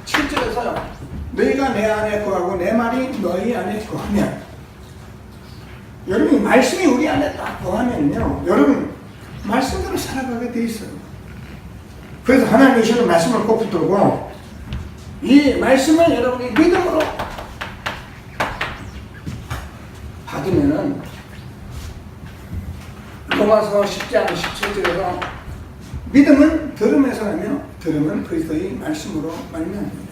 Speaker 1: 7절에서 너희가 내 안에 거하고 내 말이 너희 안에 거하면 여러분 말씀이 우리 안에 딱 거하면요 여러분 말씀대로 살아가게 돼 있어요. 그래서 하나님이 주시는 말씀을 꼭 붙들고 이 말씀을 여러분이 믿음으로 받으면은 로마서 10장 17절에서 믿음은 들음에서 나며 들음은 그리스도의 말씀으로 말미암습니다.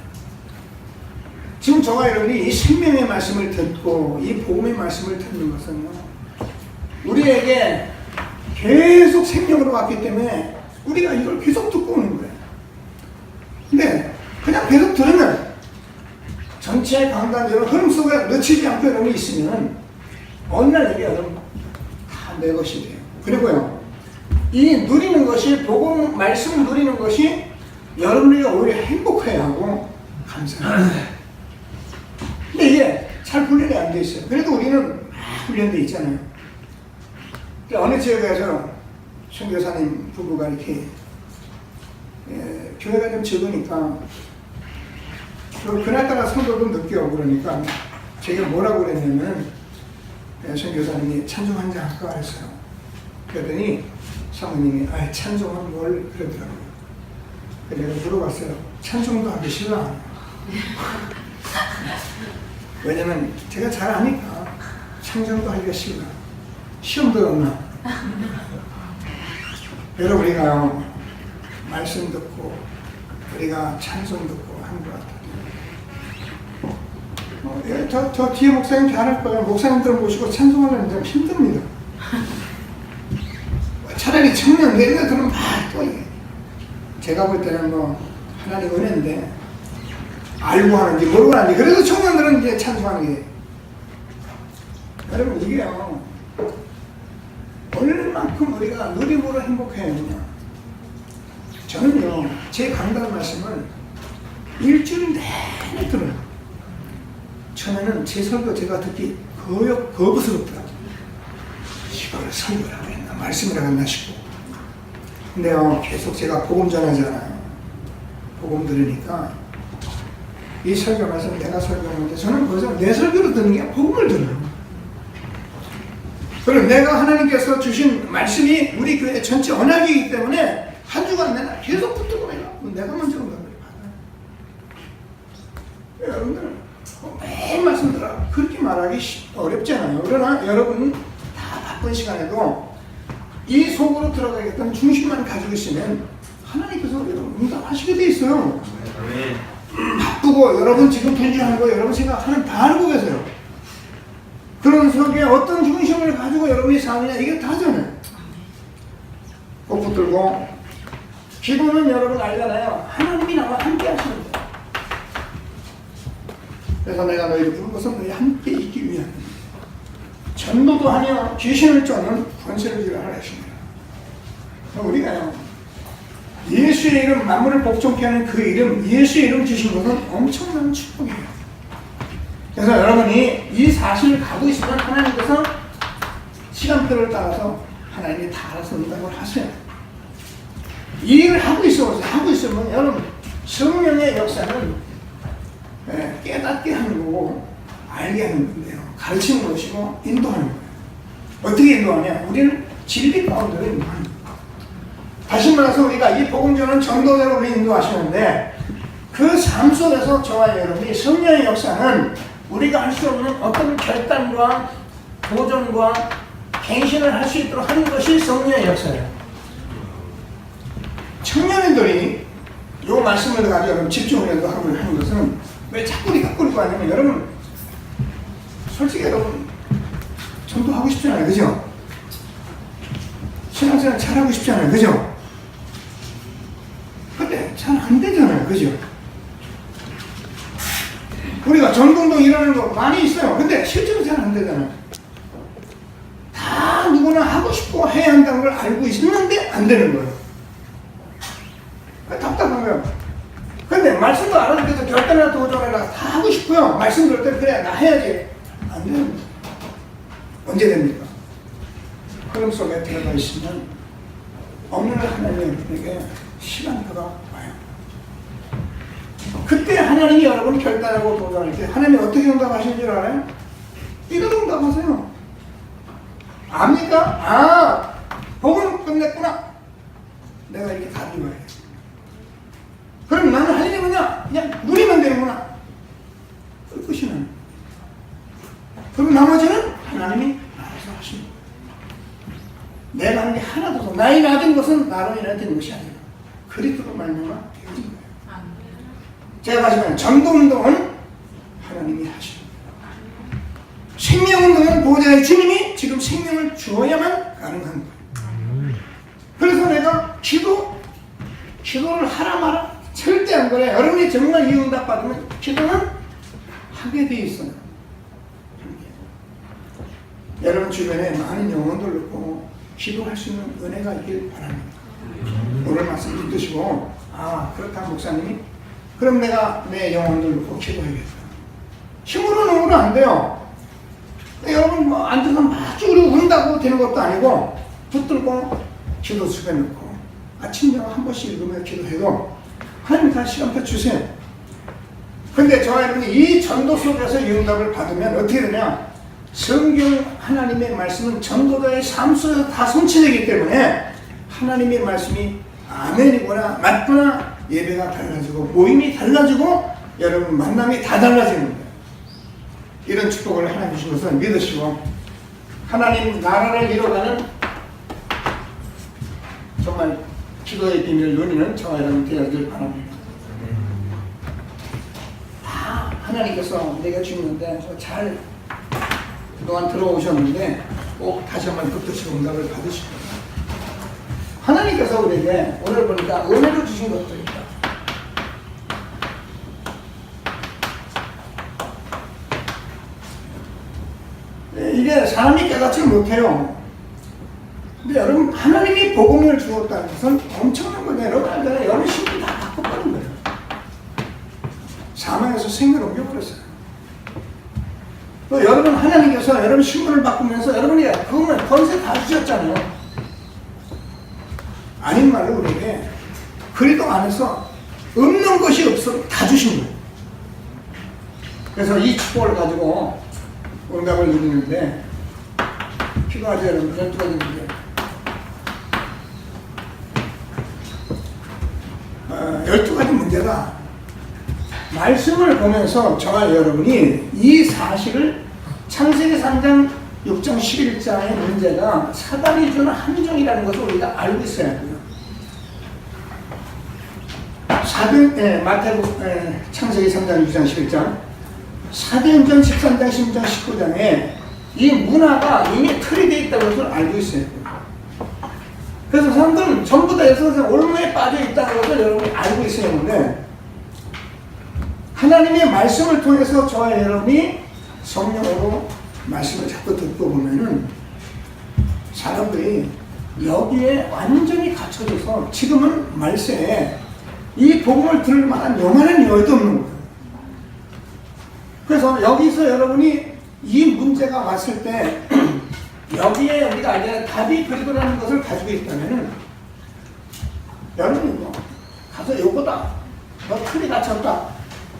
Speaker 1: 지금 저와 여러분이 이 생명의 말씀을 듣고 이 복음의 말씀을 듣는 것은요 우리에게 계속 생명으로 왔기 때문에 우리가 이걸 계속 듣고 오는 거예요. 근데 그냥 계속 들으면 전체 강단적으로 흐름 속에 놓치지 않고 여러분이 있으면 어느 날 이게 여러분 다 내 것이 돼요. 그리고요 이 누리는 것이 복음 말씀을 누리는 것이 여러분이 오히려 행복해야 하고 감사해요. 근데 이게 잘 훈련이 안 돼 있어요. 그래도 우리는 훈련돼 있잖아요. 어느 지역에서 선교사님 부부가 이렇게 교회가 좀 적으니까 그날따라 성도도 늦게 오고 그러니까 제가 뭐라고 그랬냐면 선교사님이 찬송 한 장 할까 그랬어요. 그랬더니 사모님이 찬송은 뭘 그러더라고요. 그래서 내가 물어봤어요. 찬송도 하기 싫나? 왜냐면 제가 잘 아니까 찬송도 하기가 싫나? 시험도 없나? 여러분 우리가 말씀 듣고 우리가 찬송 듣고 한 것 같아요. 저 뒤에 목사님 잘할 거예요. 목사님들 모시고 찬송하려면 좀 힘듭니다. 차라리 청년 내년들은 또 이게 제가 볼 때는 뭐 하나님 은혜인데 알고 하는지 모르고 하는지 그래서 청년들은 이제 찬송하는 게 여러분 이게요 얼만큼 우리가 누리고로 행복해야 되냐. 저는요 제 강단 말씀을 일주일 내내 들어요. 처음에는 제 설교 제가 듣기 거부스럽더라고요. 이걸 설교를 하고 있나 말씀을 하고 있나 싶고 근데요 계속 제가 복음 전하잖아요. 복음 들으니까 이 설교 말씀 내가 설교하는데 저는 벌써 내 설교를 듣는 게 복음을 들어요. 그리고 내가 하나님께서 주신 말씀이 우리 교회 전체 언약이기 때문에 한 주간 내가 계속 붙들고 내가 먼저 응답을 받아요. 여러분들 매일 말씀 들어 그렇게 말하기 어렵잖아요. 그러나 여러분 다 바쁜 시간에도 이 속으로 들어가겠다는 중심만 가지고 있으면 하나님께서 여러분 응답하시게 돼 있어요. 바쁘고 여러분 지금 분주한 거 여러분 생각하는 다 알고 계세요. 그런 속에 어떤 중심을 가지고 여러분이 사느냐 이게 다잖아요. 꼭 붙들고 기도는 여러분 알잖아요. 하나님이 나와 함께 하시는 거예요. 그래서 내가 너희를 부른 것은 너희 함께 있기 위함. 전도도 하며 귀신을 쫓는 권세를 주라 하십니다. 우리가요 예수의 이름 만물을 복종케 하는 그 이름 예수의 이름 주신 것은 엄청난 축복이에요. 그래서 여러분이 이 사실을 가지고 있으면 하나님께서 시간표를 따라서 하나님이 다 알아서 응답을 하세요. 이 일을 하고 있으면 여러분 성령의 역사는 깨닫게 하는 거고 알게 하는 건데요. 가르치는 것이고 인도하는 거예요. 어떻게 인도하냐? 우리는 진리 가운데로 인도하는 거예요. 다시 말해서 우리가 이 복음 전하는 전도자로 우리 인도하시는데 그 삶 속에서 저와 여러분이 성령의 역사는 우리가 할 수 없는 어떤 결단과 도전과 갱신을 할 수 있도록 하는 것이 성령의 역사예요. 청년들이 이 말씀을 가지고 여러분 집중을 해서 하는 것은 왜 자꾸 우리가 끌고 가냐면 여러분 솔직히 여러분 전도하고 싶잖아요. 그죠? 신앙생활 잘하고 싶잖아요. 그죠? 근데 잘 안 되잖아요. 그죠? 우리가 전공동 일하는 거 많이 있어요. 근데 실제로 잘 안 되잖아요. 다 누구나 하고 싶고 해야 한다는 걸 알고 있는데 안 되는 거예요. 답답한 거예요. 근데 말씀도 알아듣고서 결단이나 도전이나 다 하고 싶고요. 말씀 들을 때 그래 나 해야지. 안 되는 거예요. 언제 됩니까? 흐름 속에 들어가 있으면 어느 날 하나님에게 시간표가 와요. 그때 하나님이 여러분 결단하고 도전할 때 하나님이 어떻게 응답하시는 줄 알아요? 이런 응답하세요. 압니까? 복음 끝냈구나. 내가 이렇게 다 이거예요. 그럼 나는 할 일이 뭐냐? 그냥 누리면 되는구나. 끝이는. 그럼 나머지는 하나님이 알아서 하십니다. 내가 하는 게 하나도 없어. 나이 낮은 것은 나로 인해 된 것이 아니라 그리스도로 말미암아 되어진 거예요. 제가 가지면 전도운동은 하나님이 하십니다. 생명운동은 보호자의 주님이 지금 생명을 주어야만 가능한 거예요. 그래서 내가 기도를 하라 마라 절대 안 그래. 여러분이 정말 이 응답 받으면 기도는 하게 돼 있어요. 여러분 주변에 많은 영혼들 놓고 기도할 수 있는 은혜가 있길 바랍니다. 오늘 말씀 듣으시고 그렇다 목사님이 그럼 내가 내 영혼들 놓고 기도해야겠다. 힘으로는 안 돼요. 여러분 안 들으면 막 쭈그리고 운다고 되는 것도 아니고 붙들고 기도 숲에 넣고 아침 저녁 한 번씩 읽으며 기도해도 하나님 다 시간표 주세요. 근데 저와 여러분이 이 전도 속에서 이 응답을 받으면 어떻게 되냐? 성경 하나님의 말씀은 전도자의 삶 속에서 다 성취되기 때문에 하나님의 말씀이 아멘이거나 맞거나 예배가 달라지고 모임이 달라지고 여러분 만남이 다 달라지는 거예요. 이런 축복을 하나님 주신 것을 믿으시고 하나님 나라를 이뤄가는 정말 기도의 비밀을 누리는 저와 여러분 되어질 바랍니다. 다 하나님께서 내가 주는데 잘 그동안 들어오셨는데 꼭 다시 한번 붙드시고 응답을 받으실 겁니다. 하나님께서 우리에게 오늘 보니까 은혜로 주신 것도 있다. 이게 사람이 깨닫지 못해요. 근데 여러분, 하나님이 복음을 주었다는 것은 엄청난 거예요. 여러분 알잖아요. 여러분 신분 다 바꿔버린 거예요. 사망에서 생명을 옮겨버렸어요. 또 여러분, 하나님께서 여러분 신분을 바꾸면서 여러분이 그거면 권세 다 주셨잖아요. 아닌 말로 우리에게 그리도 안에서 없는 것이 없어 다 주신 거예요. 그래서 이 축복을 가지고 응답을 누리는데 필요하죠, 여러분. 12가지 문제. 12가지 문제가 말씀을 보면서 저와 여러분이 이 사실을 창세기 3장 6장 11장의 문제가 사단이 주는 함정이라는 것을 우리가 알고 있어야 해요. 마태복음 창세기 3장 6장 11장 사도행전 13장 16장 19장에 이 문화가 이미 틀이 되어 있다는 것을 알고 있어야 해요. 그래서 사람들은 전부 다 예수님의 올무에 빠져 있다는 것을 여러분이 알고 있어야 하는데, 하나님의 말씀을 통해서 저와 여러분이 성령으로 말씀을 자꾸 듣고 보면은 사람들이 여기에 완전히 갇혀져서 지금은 말세에 이 복음을 들을 만한 요만한 여유도 없는 거예요. 그래서 여기서 여러분이 이 문제가 왔을 때 여기에 우리가 이제 답이 그리고라는 것을 가지고 있다면은 여러분이 뭐 가서 요거다, 너 틀이 갇혔다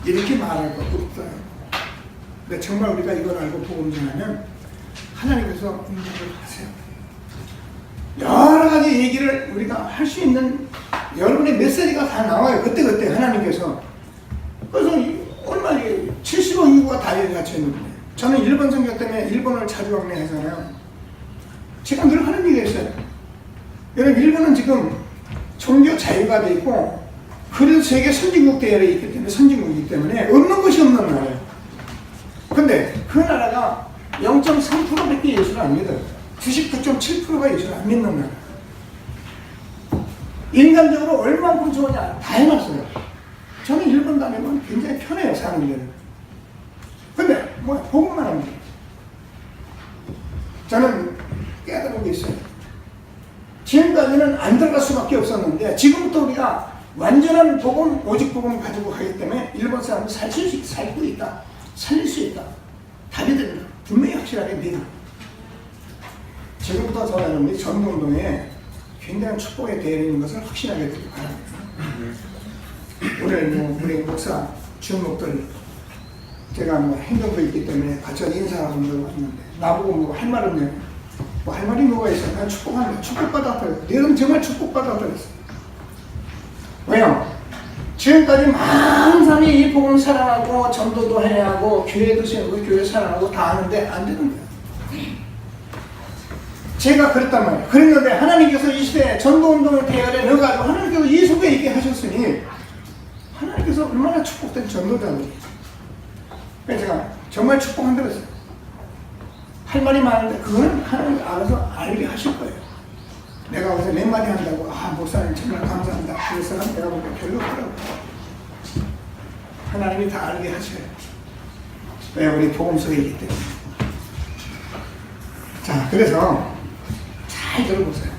Speaker 1: 이렇게 말할 것 없어요. 근데 정말 우리가 이걸 알고 복음 전하면 하나님께서 응답을 하세요. 여러 가지 얘기를 우리가 할 수 있는 여러분의 메시지가 다 나와요. 그때그때 하나님께서. 그래서 얼마 70억 인구가 다 여기 갇혀 있는데, 저는 일본 선교 때문에 일본을 자주 방문하잖아요. 제가 늘 하는 얘기가 있어요. 여러분, 일본은 지금 종교 자유가 돼 있고, 그래도 세계 선진국 대열에 있기 때문에, 선진국이기 때문에 없는 것이 없는 나라예요. 근데 그 나라가 0.3%밖에 예수를 안 믿어요. 99.7%가 예수를 안 믿는 나라. 인간적으로 얼만큼 좋으냐 다 해놨어요. 저는 일본 다니면 굉장히 편해요, 사는 데는. 근데 뭐 복음만 합니다. 저는 깨달은 게 있어요. 지금까지는 안 들어갈 수밖에 없었는데 지금부터 우리가 완전한 복음, 오직 복음을 가지고 가기 때문에 일본 사람은 살고 있다, 살릴 수 있다, 답이 됩니다. 분명히 확실하게 믿어. 지금부터 저와 여러분이 전도운동에 굉장한 축복에 대해 있는 것을 확신하게 되길 바랍니다. 오늘 우리 목사, 주목들, 제가 행정도 있기 때문에 같이 인사하러 왔는데 나보고 할 말 없냐? 할 말이 뭐가 있어? 난 축복한다. 축복받았다. 너는 정말 축복받았다 그랬어. 왜요? 지금까지 많은 사람이 이 복음 사랑하고 전도도 해야 하고 교회도 세우고 교회 사랑하고 다 하는데 안 되는 거예요. 제가 그랬단 말이에요. 그랬는데 하나님께서 이 시대에 전도운동을 대열에 넣어가지고 하나님께서 이 속에 있게 하셨으니 하나님께서 얼마나 축복된 전도자들이에요. 그래서 제가 정말 축복한다 그랬어요. 할 말이 많은데 그거는 하나님 알아서 알게 하실 거예요. 내가 어디서 몇 마디 한다고 목사님 정말 감사합니다. 그래서는 내가 보기엔 별로 없더라고요. 하나님이 다 알게 하셔요. 왜? 우리 복음 속에 있기 때문에. 자, 그래서 잘 들어보세요.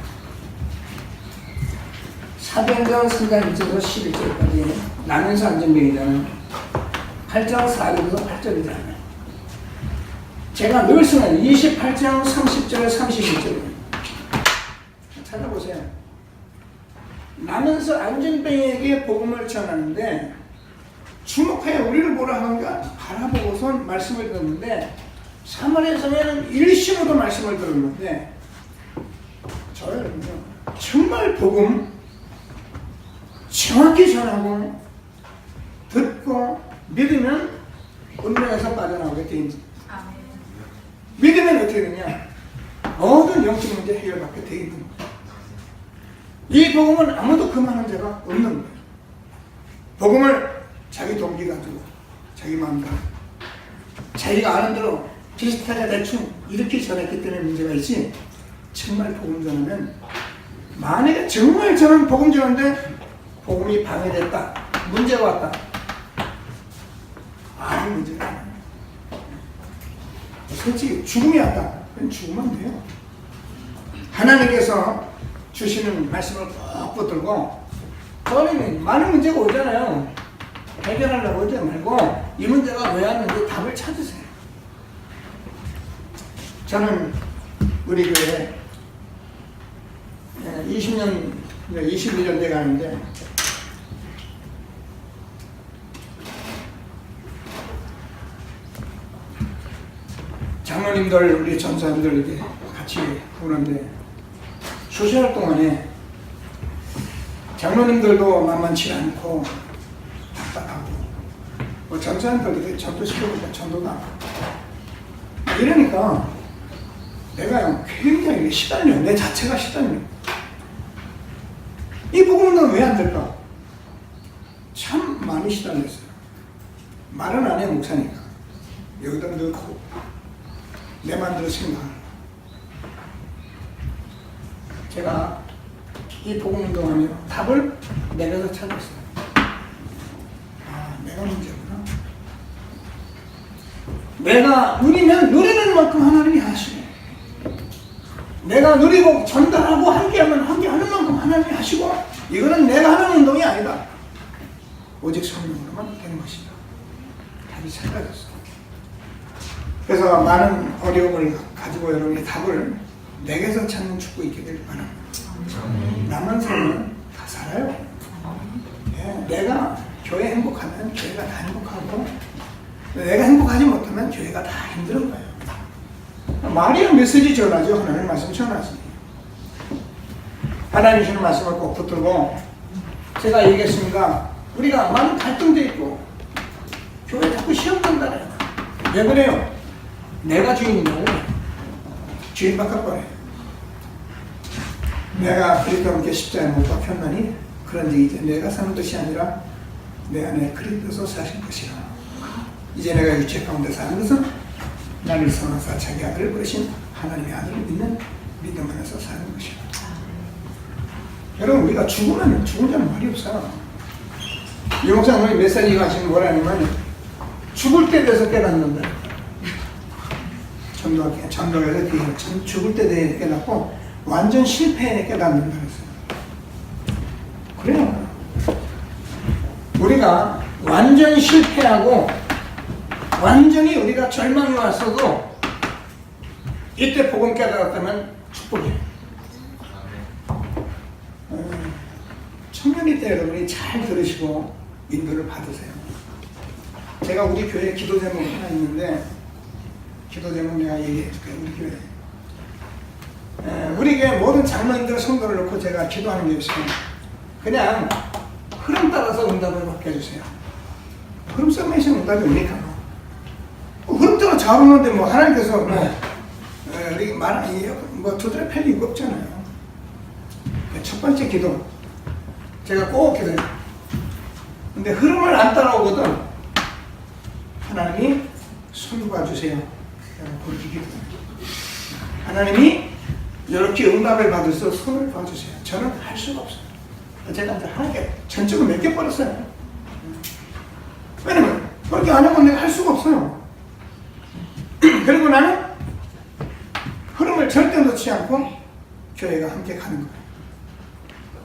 Speaker 1: 사도행전 3장 1절에서 11절까지 나면서 안전병이잖아요. 8장 4절에서 8절이잖아요. 제가 늘 쓰는 28장 30절 31절입니다. 찾아보세요. 나면서 안전병에게 복음을 전하는데 주목하여 우리를 뭐라 하는가 바라보고선 말씀을 듣는데 사마리아 성에는 일심으로 말씀을 들었는데 저희는요 정말 복음 정확히 전하고 듣고 믿으면 운명에서 빠져나오게 돼 있습니다. 믿으면 어떻게 되냐? 모든 영적 문제 해결받게 돼 있는 거예요. 이 복음은 아무도 금하는 자가 없는 거예요. 복음을 자기 동기 가지고 자기 마음 가지고 자기가 아는 대로 비슷하게 대충 이렇게 전했기 때문에 문제가 있지, 정말 복음 전하면 만약에 정말 저는 복음 전하는데 복음이 방해됐다, 문제가 왔다, 아무 문제가 없어요. 솔직히 죽음이 왔다, 그럼 죽으면 돼요. 하나님께서 주시는 말씀을 꼭 붙들고 저는 많은 문제가 오잖아요. 해결하려고 하지 말고 이 문제가 왜 왔는지 답을 찾으세요. 저는 우리 교회 20년, 21년 돼 가는데 장로님들, 우리 전사님들 이렇게 같이 부르는데 수시할 동안에 장로님들도 만만치 않고 답답하고 뭐 전사님들도 전도시켜보니까 전도도 안 하고 이러니까 내가 굉장히 시달려. 내 자체가 시달려. 이 복음은 왜 안 될까? 참 많이 시달렸어요. 말은 안 해, 목사니까. 여기다 넣고 내 맘대로 생각하는. 제가 이 복음 운동하며 답을 내려서 찾았어요. 아, 내가 문제구나. 내가 누리는 만큼 하나님이 하시고, 내가 누리고 전달하고 함께하면 함께하는 만큼 하나님이 하시고, 이거는 내가 하는 운동이 아니다. 오직 성령으로만 되는 것이다. 답이 찾아졌어. 그래서 많은 어려움을 가지고 여러분이 답을 내게서 찾는 축복 있게 되길 바랍니다. 남은 삶은 다 살아요. 예, 내가 교회 행복하면 교회가 다 행복하고, 내가 행복하지 못하면 교회가 다 힘든 거예요. 말이야 메시지 전하죠. 하나님 말씀 전하지. 하나님 주시는 말씀을 꼭 붙들고, 제가 얘기했습니다. 우리가 많은 갈등도 있고 교회 자꾸 시험 본다네요. 왜 그래요? 내가 주인이냐고. 주인 바꿔버려요. 내가 그리스도와 함께 십자가에 못 박혔나니 그런지 이제 내가 사는 것이 아니라 내 안에 그리스도서 사신 것이라. 이제 내가 육체 가운데 사는 것은 나를 선하사 자기 아들을 부르신 하나님의 아들을 믿는 믿음 안에서 사는 것이라. 여러분, 우리가 죽으면 죽은 자는 말이 없어요. 이 목사님이 메시지가 하시는 뭐라냐면 죽을 때 돼서 깨닫는다. 전도에서 죽을 때 돼서 깨닫고 완전 실패에 깨닫는다 그랬어요. 그래요. 우리가 완전 실패하고 완전히 우리가 절망이 왔어도 이때 복음 깨달았다면 축복이에요. 청년이 때 여러분이 잘 들으시고 인도를 받으세요. 제가 우리 교회 기도 제목이 하나 있는데, 기도 제목 내가 얘기해 줄게요. 우리 교회 우리 교회 모든 장로님들 성도를 놓고 제가 기도하는 게 있어요. 그냥 흐름 따라서 응답을 받게 해주세요. 흐름 속에 있으면 응답이 옵니까? 흐름 따라 잘 오는데 뭐 하나님께서 우리 뭐 두드려 팰 이유가 없잖아요. 첫 번째 기도 제가 꼭 기도해요. 근데 흐름을 안 따라오거든. 하나님이 손 봐주세요. 그렇게 기도해요. 하나님이 이렇게 응답을 받아서 손을 봐주세요. 저는 할 수가 없어요. 제가 이제 하나님께 전적으로 맡겨버렸어요. 왜냐면 그렇게 안 하면 내가 할 수가 없어요. 그리고 나는 흐름을 절대 놓지 않고 교회가 함께 가는 거예요.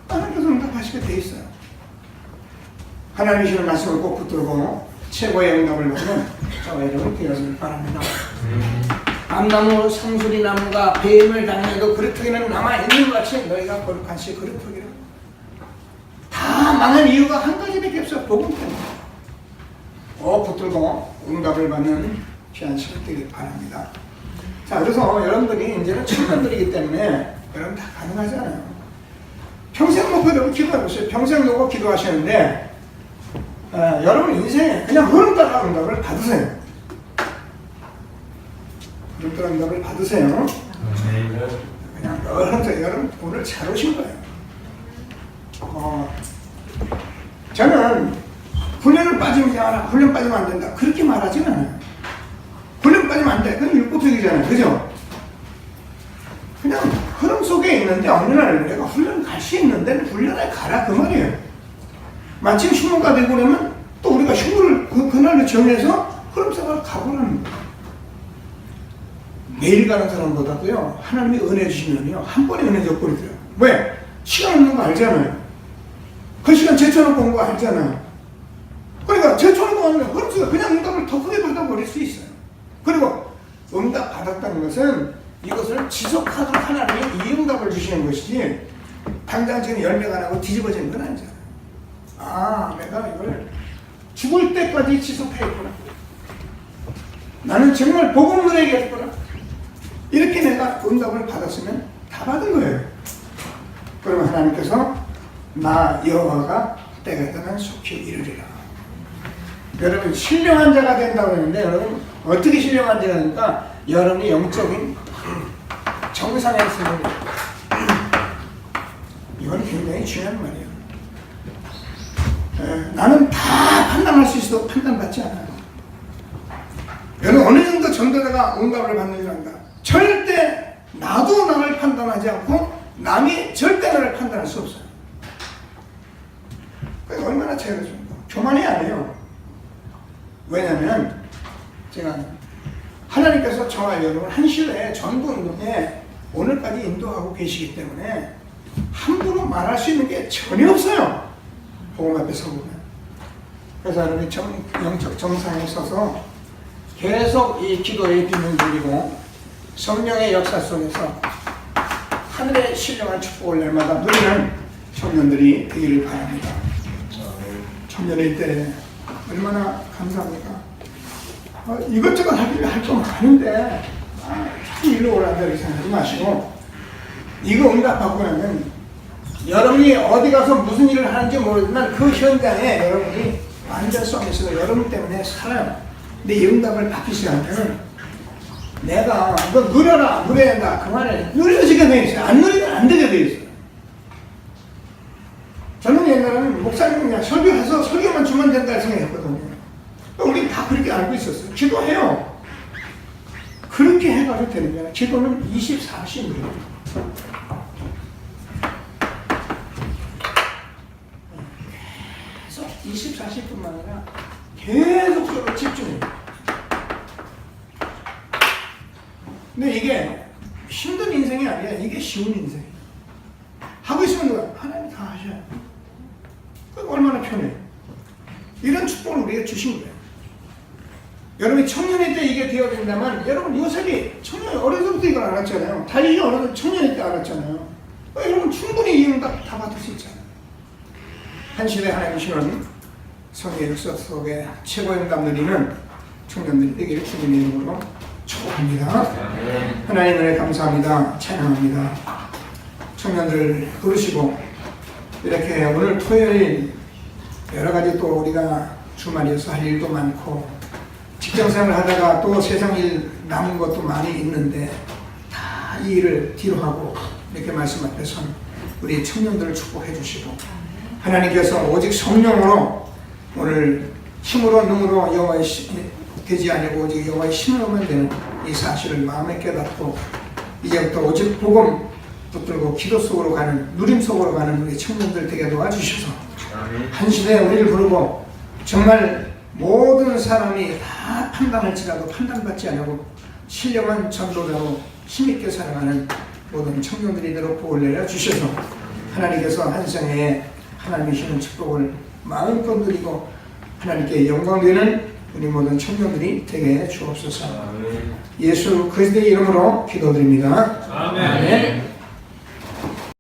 Speaker 1: 하나님께서 응답하시게 돼 있어요. 하나님이 주는 말씀을 꼭 붙들고 최고의 응답을 받는 저와 여러분 되었을 바랍니다. 암나무 상수리 나무가 뱀을 당해도 그릇터기는 남아있는 것 같이 너희가 거룩한 시 그릇터기라. 다 망한 이유가 한 가지밖에 없어요. 복음 때문에. 붙들고 응답을 받는 귀한 시간 되길 바랍니다. 자, 그래서 여러분들이 이제는 청년들이기 때문에 여러분 다 가능하잖아요. 평생 놓고 여러분 기도해보세요. 평생 놓고 기도하시는데 여러분 인생에 그냥 흐름 따라 응답을 받으세요. 흐름 따라 응답을 받으세요. 그냥 여러분 오늘 잘 오신 거예요. 저는 훈련을 빠지면 알아. 훈련 빠지면 안 된다. 그렇게 말하지는 않아요. 훈련 빠지면 안 돼. 그건 율법적이잖아요. 그죠? 그냥 흐름 속에 속에 있는데 어느 날 내가 훈련 갈 수 있는데 훈련에 가라 그 말이에요. 마침 휴무가 되고 그러면 또 우리가 휴무를 그날로 정해서 흐름상을 가보라는 거예요. 매일 가는 사람보다도요, 하나님이 은혜 주시면요, 한 번에 은혜 줬거든요. 왜? 시간 없는 거 알잖아요. 그 시간 제쳐놓고 온 거 알잖아요. 그러니까 제쳐놓고 오면 흐름상가 그냥 응답을 더 크게 받아버릴 수 있어요. 그리고 응답 받았다는 것은 이것을 지속하도록 하나님이 이 응답을 주시는 것이지, 당장 지금 열매가 나고 뒤집어지는 건 아니잖아요. 아, 내가 이걸 죽을 때까지 지속해야겠구나. 나는 정말 복음을 누려야겠구나. 이렇게 내가 응답을 받았으면 다 받은 거예요. 그러면 하나님께서 나 여호와가 때가 되면 속히 이르리라. 여러분 신령한 자가 된다고 했는데, 여러분 어떻게 신령한 자가 되니까 여러분이 영적인 정상에 있으면 이건 굉장히 중요한 말이에요. 나는 다 판단할 수 있어도 판단받지 않아요. 여러분 어느 정도 전도자가 응답을 받는 줄 안다. 절대 나도 나를 판단하지 않고 남이 절대 나를 판단할 수 없어요. 그게 얼마나 차이가 줍니까? 교만이 아니에요. 왜냐하면 제가 하나님께서 저와 여러분 한 시대에 전도 운동에 오늘까지 인도하고 계시기 때문에 함부로 말할 수 있는 게 전혀 없어요. 복음 앞에 서보면. 그래서 여러분이 영적 정상에 서서 계속 이 기도의 비밀 누리고 성령의 역사 속에서 하늘의 신령한 축복을 날마다 누리는 청년들이 되기를 바랍니다. 청년일 때 얼마나 감사합니까? 이것저것 할 거 많은데 일로 오란다 이렇게 생각하지 마시고, 이거 응답받고 나면 여러분이 어디 가서 무슨 일을 하는지 모르지만 그 현장에 여러분이 완전성이 있어서 여러분 때문에 살아요. 근데 이 응답을 받기 시작하면 내가 너 누려라, 누려야 한다 그 말에 누려지게 돼 있어요. 안 누리면 안 되게 돼 있어요. 저는 옛날에는 목사님 그냥 설교해서 설교만 주면 된다 생각했거든요. 우리 다 그렇게 알고 있었어요. 기도해요. 그렇게 해가지고 되는 거예요. 기도는 24시간 누려요. 계속 24시뿐만 아니라 계속적으로 집중해요. 근데 이게 힘든 인생이 아니라 이게 쉬운 인생이에요. 하고 있으면 누가 하나님 다 하셔요. 그러니까 얼마나 편해요. 이런 축복을 우리가 주신 거예요. 여러분이 청년일 때 이게 되어진다면, 여러분 요셉이 청년 어려서부터 이걸 알았잖아요. 다윗이 어려서 청년일 때 알았잖아요. 여러분 충분히 이 응답 다 받을 수 있잖아요. 한 시대 하나님 신원 성의 역사 속에 최고의 응답 누리는 청년들이 되기를 주님의 이름으로 축복합니다. 하나님 은혜 감사합니다. 찬양합니다. 청년들 부르시고 이렇게 오늘 토요일 여러 가지 또 우리가 주말이어서 할 일도 많고 직장생활을 하다가 또 세상 일 남은 것도 많이 있는데 다 이 일을 뒤로 하고 이렇게 말씀 앞에 선 우리 청년들을 축복해 주시고, 하나님께서 오직 성령으로 오늘 힘으로 능으로 여호와의 되지 아니고 오직 여호와의 신으로만 되는 이 사실을 마음에 깨닫고 이제부터 오직 복음 붙들고 기도 속으로 가는, 누림 속으로 가는 우리 청년들 되게 도와주셔서 한 시대에 우리를 부르고 정말 모든 사람이 다 판단할지라도 판단받지 않고 신령한 전도자로 힘있게 살아가는 모든 청년들이 되도록 복을 내려 주셔서 하나님께서 한 생에 하나님이 주시는 축복을 마음껏 누리고 하나님께 영광되는 우리 모든 청년들이 되게 주옵소서. 예수 그리스도의 이름으로 기도드립니다. 아멘.